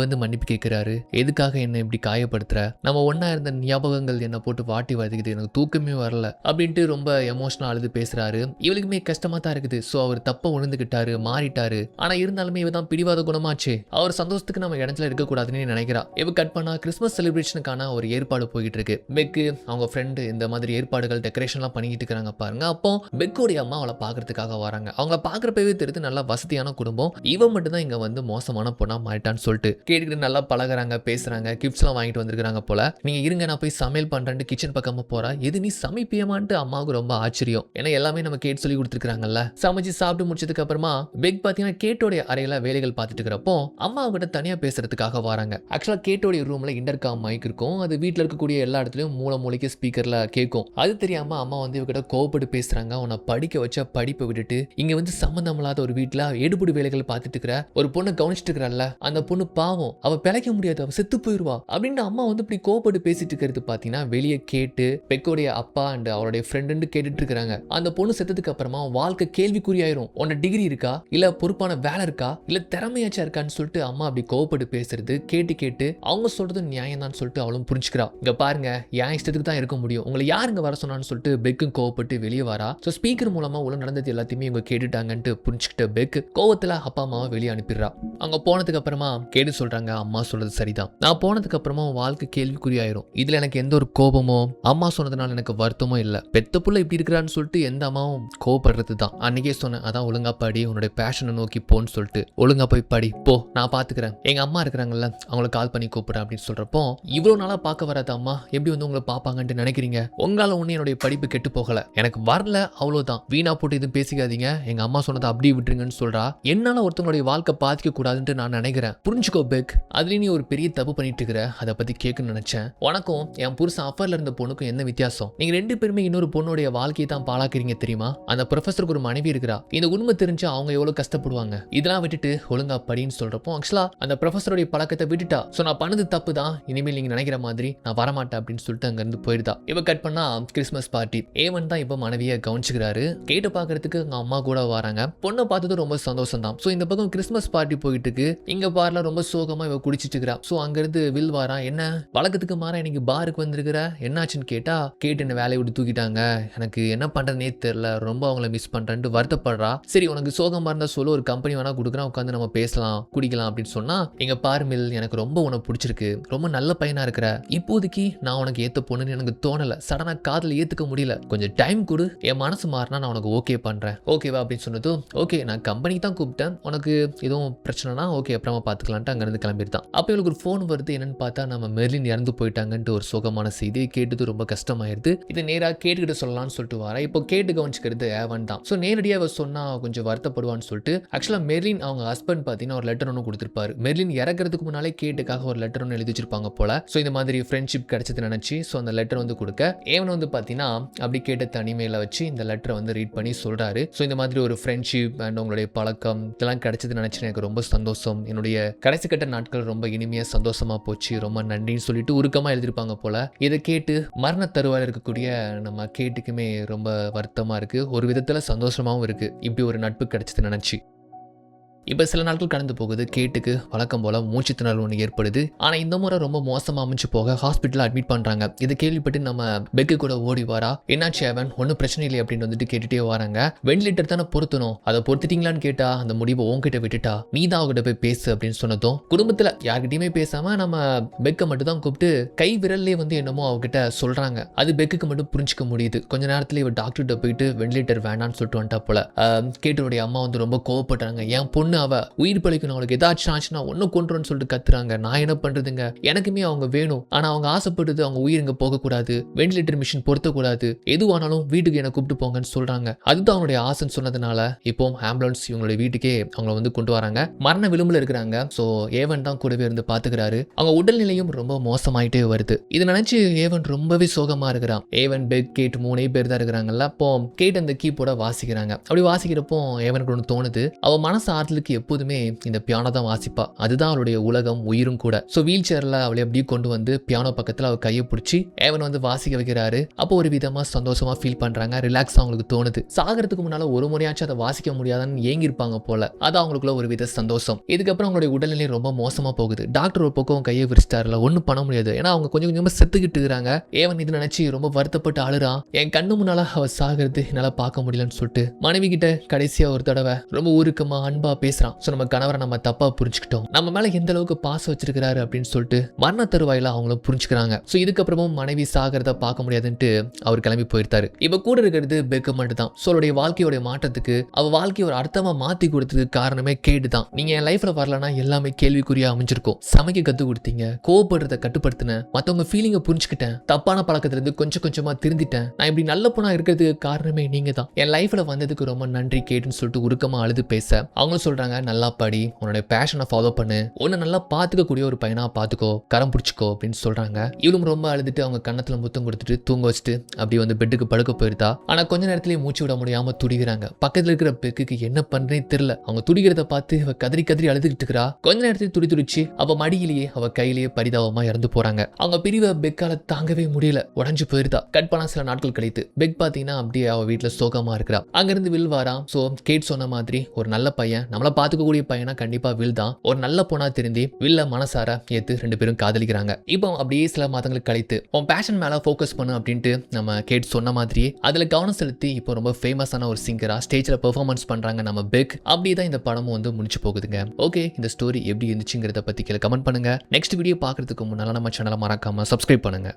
வந்து மன்னிப்பு கேட்கிறாரு. எதுக்காக என்ன இப்படி காயப்படுத்துற, நம்ம ஒன்னா இருந்த ஞாபகங்கள் என்ன போட்டு வாட்டி வதக்குது, எனக்கு தூக்கமே வரல அப்படின்ட்டு ரொம்ப எமோஷனல் அழுது பேசுறாரு. இவளுக்குமே கஷ்டமா தான் இருக்குது. ஸோ அவர் தப்ப உணர்ந்துகிட்டாரு, மாறிட்டாரு. ஆனா இருந்தாலுமே இவ தான் பிடிவாத குணமாச்சு. அவர் சந்தோஷத்துக்கு நம்ம இடத்துல இருக்கக்கூடாதுன்னு நினைக்கிறா. இவ கட் பண்ணா கிறிஸ்மஸ் செலிப்ரேஷனுக்கான ஒரு ஏற்பாடு போயிட்டு இருக்கு. பெக்கு அவங்க ஃப்ரெண்டு இந்த மாதிரி ஏற்பாடுகள் டெக்கரேஷன்லாம் பண்ணிக்கிட்டு இருக்காங்க பாருங்க. அப்போ பெக்கோடைய அம்மா அவளை பாக்குறதுக்காக வராங்க. அவங்கள பாக்குறப்பவே தெரியுது நல்லா வசதியான குடும்பம். இவன் மட்டும் தான் இங்க வந்து மோசமான பொண்ணா மாறிட்டான்னு சொல்லிட்டு கேட்டுக்கிட்டு நல்லா பழகுறாங்க, பேசுறாங்க, கிஃப்ட்ஸ் எல்லாம் வாங்கிட்டு வந்திருக்காங்க போல. நீங்க இருங்க நான் போய் சமையல் பண்றேன்னு கிச்சன் பக்கமா போறா. எது நீ சமைப்பியமான்ட்டு அம்மாவுக்கு ரொம்ப ஆச்சரியம். ஏன்னா எல்லாமே நம்ம கேட் சொல்லி கொடுத்துருக்காங்கல்ல. சமைச்சு சாப்பிட்டு முடிச்சதுக்கு அப்புறமா பெக் பாத்தீங்கன்னா கேட்டோடைய அறையில வேலைகள் பார்த்துட்டு இருக்கிறப்போ அம்மா அவங்க தனியா பேசுறதுக்காக வராங்க. ஆக்சுவலா கேட்டோடைய ரூம்ல இன்டர்காம் மைக் இருக்கும். அது வீட்டுல இருக்கக்கூடிய எல்லா இடத்துலயும் மூளைக்கு ஸ்பீக்கர்ல கேட்கும். அது தெரியாம அம்மா வந்து இவகிட்ட கோவப்பட்டு பேசுறாங்க. உன்னை படிக்க வச்ச படிப்பை விட்டுட்டு இங்க வந்து சம்பந்தம் இல்லாத ஒரு வீட்டுல எடுபடி வேலைகள் பார்த்துட்டு இருக்கிற ஒரு பொண்ணை கவனிச்சுட்டு இருக்கிறல்ல, அந்த பொண்ணு பாவம், அவ பிழைக்க முடியாது, அவ செத்து போயிருவா அப்படின்னு அம்மா வந்து இப்படி கோவப்பட்டு பேசிட்டு இருக்கிறது பாத்தீங்கன்னா வெளியே கேட்டு பெக்கோடைய அப்பா அண்ட் அவருடைய ஃப்ரெண்டு கேட்டுட்டு இருக்காங்க. அந்த பொண்ணு செத்ததுக்கு அப்புறமா வாழ்க்கை கேள்விக்குறியாயிரும். உன்ன டிகிரி இருக்கா, இல்ல பொறுப்பான வேலை இருக்கா, இல்ல திறமையாச்சா இருக்கான்னு சொல்லிட்டு அம்மா அப்படி கோவப்பட்டு பேசுறது கேட்டு அவங்க சொல்றது நியாயம் தான் சொல்லிட்டு அவளும் புரிஞ்சுக்கிறா. இங்க பாருங்க, என் இஷ்டத்துக்கு தான் இருக்க முடியும், உங்களை யாருங்க வர சொன்னான்னு சொல்லிட்டு பெக்கும் கோவப்பட்டு வெளியே வரா. ஸோ ஸ்பீக்கர் மூலமா உள்ள நடந்தது எல்லாத்தையுமே இவங்க கேட்டுட்டாங்கன்ட்டு புரிஞ்சுக்கிட்ட பெக் கோவத்துல அப்பா அம்மாவை வெளியே அனுப்பிடுறா. அங்க போனதுக்கு அப்புறமா கேட்டு சொல்றாங்க, அம்மா சொல்றது சரிதான், நான் போனதுக்கு அப்புறமா வாழ்க்கை கேள்விக்குறியாயிரும். இதுல எனக்கு எந்த ஒரு கோபமோ அம்மா சொன்னதுனால எனக்கு வருத்தமோ இல்ல. பெத்த புள்ள இப்படி இருக்கிறான்னு சொல்லிட்டு எந்த அம்மாவும் கோவப்படுறது தான். அன்னைக்கே சொன்னேன், அதான் ஒழுங்கா படி, உன்னுடைய பேஷனை நோக்கி போன்னு சொல்லிட்டு. ஒழுங்கா போய் படி போ, நான் பாத்துக்கிறேன், எங்க அம்மா இருக்கிறாங்கல்ல அவங்களை கால் பண்ணி கூப்பிடுறேன் அப்படின்னு சொல்றப்போ, இவ்வளவு நாளா பார்க்க வராத அம்மா எப்படி வந்து உங்களை பாப்பாங்கன்னு நினைக்கிறீங்க? உங்களால ஒண்ணு என்னுடைய படிப்பு கெட்டு போகல, எனக்கு வரல அவ்வளவுதான், வீணா போட்டு இது பேசிக்காதீங்க, எங்க அம்மா சொன்னதை அப்படியே விட்டுருங்கன்னு சொல்றா. என்னால ஒருத்தவங்களுடைய வாழ்க்கை பாதிக்க கூடாதுன்னு நான் நினைக்கிறேன், புரிஞ்சுக்கோ பெக், அதுல நீ ஒரு பெரிய தப்பு பண்ணிட்டு இருக்கிற, அதை பத்தி கேட்கணும்னு நினைச்சேன். உனக்கும் என் புருஷன் அஃபர்ல இருந்த பொண்ணுக்கும் என்ன வித்தியாசம்? நீங்க ரெண்டு பேருமே இன்னொரு பொண்ணுடைய வாழ்க்கையை தான் பாழாக்குறீங்க தெரியுமா? அந்த ப்ரொஃபஸருக்கு ஒரு மனைவி இருக்கிறா, இந்த உண்மை தெரிஞ்சு அவங்க எவ்வளவு கஷ்டப்படுவாங்க. இதெல்லாம் விட்டுட்டு ஒழுங்கா படின்னு சொல்றப்போ ஆக்சுவலா அந்த ப்ரொஃபஸருடைய பழக்கத்தை விட்டுட்டா. சோ நான் பண்ணது தப்பு தான், இனிமேல் நீங்க நினைக்கிற மாதிரி நான் வரமாட்டேன் அப்படின்னு சொல்லிட்டு அங்க இருந்து போயிடுதா. இவ கட் பண்ணா கிறிஸ்மஸ் பார்ட்டி. ஏவன் தான் இப்ப மனைவியை கவனிச்சுக்கிறாரு. கேட்டு பாக்குறதுக்கு அவங்க அம்மா கூட வராங்க. பொண்ணை பார்த்தது ரொம்ப சந்தோஷம் தான். சோ இந்த பக்கம் கிறிஸ்மஸ் பார்ட்டி போயிட்டு இருக்கு. இங்க பார்ல ரொம்ப சோகமா இவ குடிச்சிட்டு இருக்கிறா. சோ அங்க இருந்து வில் வாரான். என்ன வழக்கத்துக்கு மாற இன்னைக்கு பாருக்கு வந்திருக்கிற, என்னாச்சுன்னு கேட்டா, கேட்டு என்ன வேலையை விட்டு தூக்கிட்டாங்க, எனக்கு என்ன பண்றதுனே தெரியல, ரொம்ப அவங்கள மிஸ் பண்றேன்ட்டு வருத்தப்படுறா. சரி உனக்கு சோகமா இருந்தா சொல்ல, ஒரு கம்பெனி வேணா கொடுக்குறேன், உட்காந்து நம்ம பேசலாம் குடிக்கலாம் அப்படின்னு சொன்னா, எங்க பார் மில், எனக்கு ரொம்ப உனக்கு பிடிச்சிருக்கு, ரொம்ப நல்ல பையனா இருக்கிற, இப்போதைக்கு நான் உனக்கு ஏத்த பொண்ணுன்னு எனக்கு தோணல, சடனா காதல ஏத்துக்க முடியல, கொஞ்சம் டைம் கொடு, என் மனசு மாறினா நான் உனக்கு ஓகே பண்றேன், ஓகேவா அப்படின்னு சொன்னதும், ஓகே நான் கம்பெனிக்கு தான் கூப்பிட்டேன், உனக்கு எதுவும் பிரச்சனைனா ஓகே அப்புறமா பாத்துக்கலான்ட்டு அங்க இருந்து கிளம்பிட்டான். அப்ப இவளுக்கு ஒரு ஃபோன் வருது. என்னன்னு பார்த்தா நம்ம மெர்லின் இறந்து போயிட்டாங்கன்ட்டு ஒரு சோகமான செய்தியை கேட்டது ரொம்ப கஷ்டமாயிருது. இது நேராக கேட்டுக்கிட்ட சொல்லலாம்னு சொல்லிட்டு வரா. இப்போ கேட்டு கவனிச்சுக்கிறது ஏவன் தான். ஸோ நேரடியாக சொன்னா கொஞ்சம் வருத்தப்படுவான்னு சொல்லிட்டு ஆக்சுவலாக மெர்லின் அவங்க ஹஸ்பண்ட் பார்த்தீங்கன்னா ஒரு லெட்டர் ஒன்று கொடுத்துருப்பாரு. மெர்லின் இறக்கிறதுக்கு முன்னாலே கேட்டுக்காக ஒரு லெட்டர் ஒன்று எழுதி வச்சிருப்பாங்க போல. ஸோ இந்த மாதிரி ஃப்ரெண்ட்ஷிப் கிடைச்சது நினைச்சு ஸோ அந்த லெட்டர் வந்து கொடுக்க, ஏவன் வந்து பார்த்தீங்கன்னா அப்படி கேட்ட தனிமையில வச்சு இந்த லெட்டரை வந்து ரீட் பண்ணி சொல்றாரு. ஸோ இந்த மாதிரி ஒரு ஃப்ரெண்ட்ஷிப் அண்ட் உங்களுடைய பழக்கம் இதெல்லாம் கிடைச்சது நினைச்சு எனக்கு ரொம்ப சந்தோஷம், என்னுடைய கடைசி கட்ட நாட்கள் ரொம்ப இனிமையா சந்தோஷமா போச்சு, ரொம்ப நன்றின்னு சொல்லிட்டு உருக்கமா எழுதிருப்பாங்க போல. இதை கேட்டு மரண தருவாயில் இருக்கக்கூடிய நம்ம கேட்டுக்குமே ரொம்ப வருத்தமா இருக்கு, ஒரு விதத்துல சந்தோஷமாவும் இருக்கு, இப்படி ஒரு நட்பு கிடைச்சது நினைச்சு. இப்போ சில நாட்கள் கடந்து போகுது. கேட்டுக்கு வழக்கம் போல மூச்சு திணறல் ஒன்று ஏற்படுது. ஆனால் இந்த முறை ரொம்ப மோசமாக அமைச்சு போக ஹாஸ்பிட்டலில் அட்மிட் பண்ணுறாங்க. இதை கேள்விப்பட்டு நம்ம பெக்கு கூட ஓடி வரா. என்னாச்சு அவன், ஒன்றும் பிரச்சனை இல்லை அப்படின்னு வந்துட்டு கேட்டுகிட்டே வராங்க. வெண்டிலேட்டர் தானே பொருத்தணும், அதை பொருத்திட்டீங்களான்னு கேட்டா அந்த முடிவை உங்ககிட்ட விட்டுட்டா, நீ தான் அவகிட்ட போய் பேசு அப்படின்னு சொன்னதும் குடும்பத்தில் யார்கிட்டையுமே பேசாம நம்ம பெக்கை மட்டும் தான் கூப்பிட்டு கை விரல்லே வந்து என்னமோ அவகிட்ட சொல்றாங்க. அது பெக்குக்கு மட்டும் புரிஞ்சிக்க முடியுது. கொஞ்ச நேரத்தில் இவ டாக்டர்கிட்ட போயிட்டு வெண்டிலேட்டர் வேணான்னு சொல்லிட்டு வந்துட்டா போல. கேட்டுடைய அம்மா வந்து ரொம்ப கோவப்படுறாங்க. என் பொண்ணு அவ உயிர் பழிக்கணும், அவளுக்கு ஏதாச்சும் ஆச்சுன்னா ஒன்னும் கொண்டுறன்னு சொல்லிட்டு கத்துறாங்க. நான் என்ன பண்றதுங்க, எனக்குமே அவங்க வேணும், ஆனா அவங்க ஆசைப்பட்டது அவங்க உயிர் இங்க போகக்கூடாது, வெண்டிலேட்டர் மிஷின் பொருத்தக்கூடாது, எதுவானாலும் வீட்டுக்கு என்ன கூப்பிட்டு போங்கன்னு சொல்றாங்க. அதுதான் அவனுடைய ஆசைன்னு சொன்னதுனால இப்போ ஆம்புலன்ஸ் இவங்களுடைய வீட்டுக்கே அவங்களை வந்து கொண்டு வராங்க. மரண விளிம்புல இருக்கிறாங்க. ஸோ ஏவன் தான் கூடவே இருந்து பாத்துக்கிறாரு. அவங்க உடல்நிலையும் ரொம்ப மோசமாயிட்டே வருது. இது நினைச்சு ஏவன் ரொம்பவே சோகமா இருக்கிறான். ஏவன் பெக் கேட் 3 பேர் தான் இருக்கிறாங்கல்ல. அப்போ கேட் அந்த கீபோர்டை வாசிக்கிறாங்க. அப்படி வாசிக்கிறப்போ ஏவனுக்கு ஒன்று தோணுது, அவ மனசு ஆறுதலுக்கு எப்போதுமே இந்த பியானோ தான் வாசிப்பா, அதுதான் அவளுடைய உலகம் உயிரும் கூட. ஸோ வீல் சேர்ல அவளை அப்படியே கொண்டு வந்து பியானோ பக்கத்தில் அவள் கையை பிடிச்சி ஏவன் வந்து வாசிக்க வைக்கிறாரு. அப்போ ஒரு விதமா சந்தோஷமா ஃபீல் பண்றாங்க, ரிலாக்ஸ் அவங்களுக்கு தோணுது. சாகிறதுக்கு முன்னால ஒரு முறையாச்சும் அதை வாசிக்க முடியாதான்னு ஏங்கிருப்பாங்க போல. அது அவங்களுக்குள்ள ஒரு வித சந்தோஷம். இதுக்கப்புறம் அவங்களுடைய உடல்நிலை ரொம்ப மோசமா போகுது. டாக்டர் ஒரு பக்கம் கையை விரிச்சிட்டாருல, ஒன்றும் பண்ண முடியாது, ஏன்னா அவங்க கொஞ்சம் கொஞ்சமா செத்துக்கிட்டு இருக்கிறாங்க. ஏவன் இது நினைச்சு ரொம்ப வருத்தப்பட்டு அழுறான். என் கண்ணு முன்னால அவ சாகிறது என்னால பார்க்க முடியலன்னு சொல்லிட்டு மனைவி கிட்ட கடைசியா ஒரு தடவை ரொம்ப உருக்கமா அன்பா பேசுறான். ஸோ நம்ம கணவரை நம்ம தப்பா புரிஞ்சுக்கிட்டோம், நம்ம மேல எந்த அளவுக்கு பாசம் வச்சிருக்கிறாரு அப்படின்னு சொல்லிட்டு மரண தருவாயில அவங்களும் புரிஞ்சுக்கிறாங்க. ஸோ இதுக்கப்புறமும் மனைவி சாகிறத பார்க்க முடியாதுன்ட்டு அவர் கிளம்பி போயிருத்தாரு. இப்ப கூட இருக்கிறது பெக்கு மட்டும் தான். ஸோ அவருடைய வாழ்க்கையோட மாற்றத்துக்கு, அவ வாழ்க்கையை ஒரு அர்த்தமா மாத்தி கொடுத்ததுக்கு காரணமே கேட்டு தான். நீங்க என் லைஃப்ல வரலன்னா எல்லாமே கேள்விக்குறியா அமைஞ்சிருக்கும். சமைக்க கத்து கொடுத்தீங்க, கோவப்படுறத கட்டுப்படுத்தினேன், மத்தவங்க ஃபீலிங்கை புரிஞ்சுக்கிட்டேன், தப்பான பழக்கத்துல இருந்து கொஞ்சம் கொஞ்சமா திருந்திட்டேன், நான் இப்படி நல்ல பொண்ணா இருக்கிறதுக்கு காரணமே நீங்க தான், என் லைஃப்ல வந்ததுக்கு ரொம்ப நன்றி கேட்டுன்னு சொல்லிட்டு உருக்கமா அழுது பேச அவங்க சொல்றாங்க, நல்லா படி, உன்னோட பேஷனை ஃபாலோ பண்ணு, உன்னை நல்லா பாத்துக்கக்கூடிய ஒரு பையனா பாத்துக்கோ, கரம் பிடிச்சிக்கோ அப்படின்னு சொல்றாங்க. இவளும் ரொம்ப அழுதுட்டு அவங்க கண்ணத்துல முத்தம் கொடுத்துட்டு தூங்க வச்சுட்டு அப்படியே வந்து பெட்டுக்கு படுக்க போயிருந்தா. ஆனா கொஞ்ச நேரத்திலேயே மூச்சு விட முடியாம துடிக்கிறாங்க. பக்கத்துல இருக்கிற பெக்குக்கு என்ன பண்றேன்னு தெரியல. அவங்க துடிக்கிறத பார்த்து இவ கதறி கதறி அழுதுகிட்டு இருக்கிறா. கொஞ்ச நேரத்தில் துடிச்சு அவ மடியிலேயே அவ கையிலேயே பரிதாபமா இறந்து போறாங்க. அவங்க பிரிவை பெக்கால தாங்கவே முடியல, உடஞ்சு போயிருந்தா. கட் பண்ணா சில நாட்கள் கழித்து பெக் பாத்தீங்கன்னா அப்படியே அவ வீட்டுல சோகமா இருக்கிறா. அங்கிருந்து வில் வாராம். சோ கேட் சொன்ன மாதிரி ஒரு நல்ல பையன், நம்மள பாத்துக்கக்கூடிய பையனா கண்டிப்பா வில் தான். ஒரு நல்ல பொண்ணா திருந்தி வில்ல மனசார ஏத்து 2 பேரும் காதலிக்கிறாங்க. இப்போ அப்படியே சில மாதங்களுக்கு கழித்து உன் பேஷன் மேல ஃபோக்கஸ் பண்ணு அப்படின்ட்டு நம்ம கேட் சொன்ன மாதிரியே அதுல கவனம் செலுத்தி இப்போ ரொம்ப ஃபேமஸான ஒரு சிங்கரா ஸ்டேஜ்ல பெர்ஃபார்மன்ஸ் பண்றாங்க நம்ம பெக். அப்படிதான் இந்த படமும் வந்து முடிச்சு போகுதுங்க. ஓகே, இந்த ஸ்டோரி எப்படி இருந்துச்சுங்கிறத பத்தி கீழே கமெண்ட் பண்ணுங்க. நெக்ஸ்ட் வீடியோ பாக்குறதுக்கு முன்னால நம்ம சேனலை மறக்காம சப்ஸ்கிரைப் பண்ணுங்க.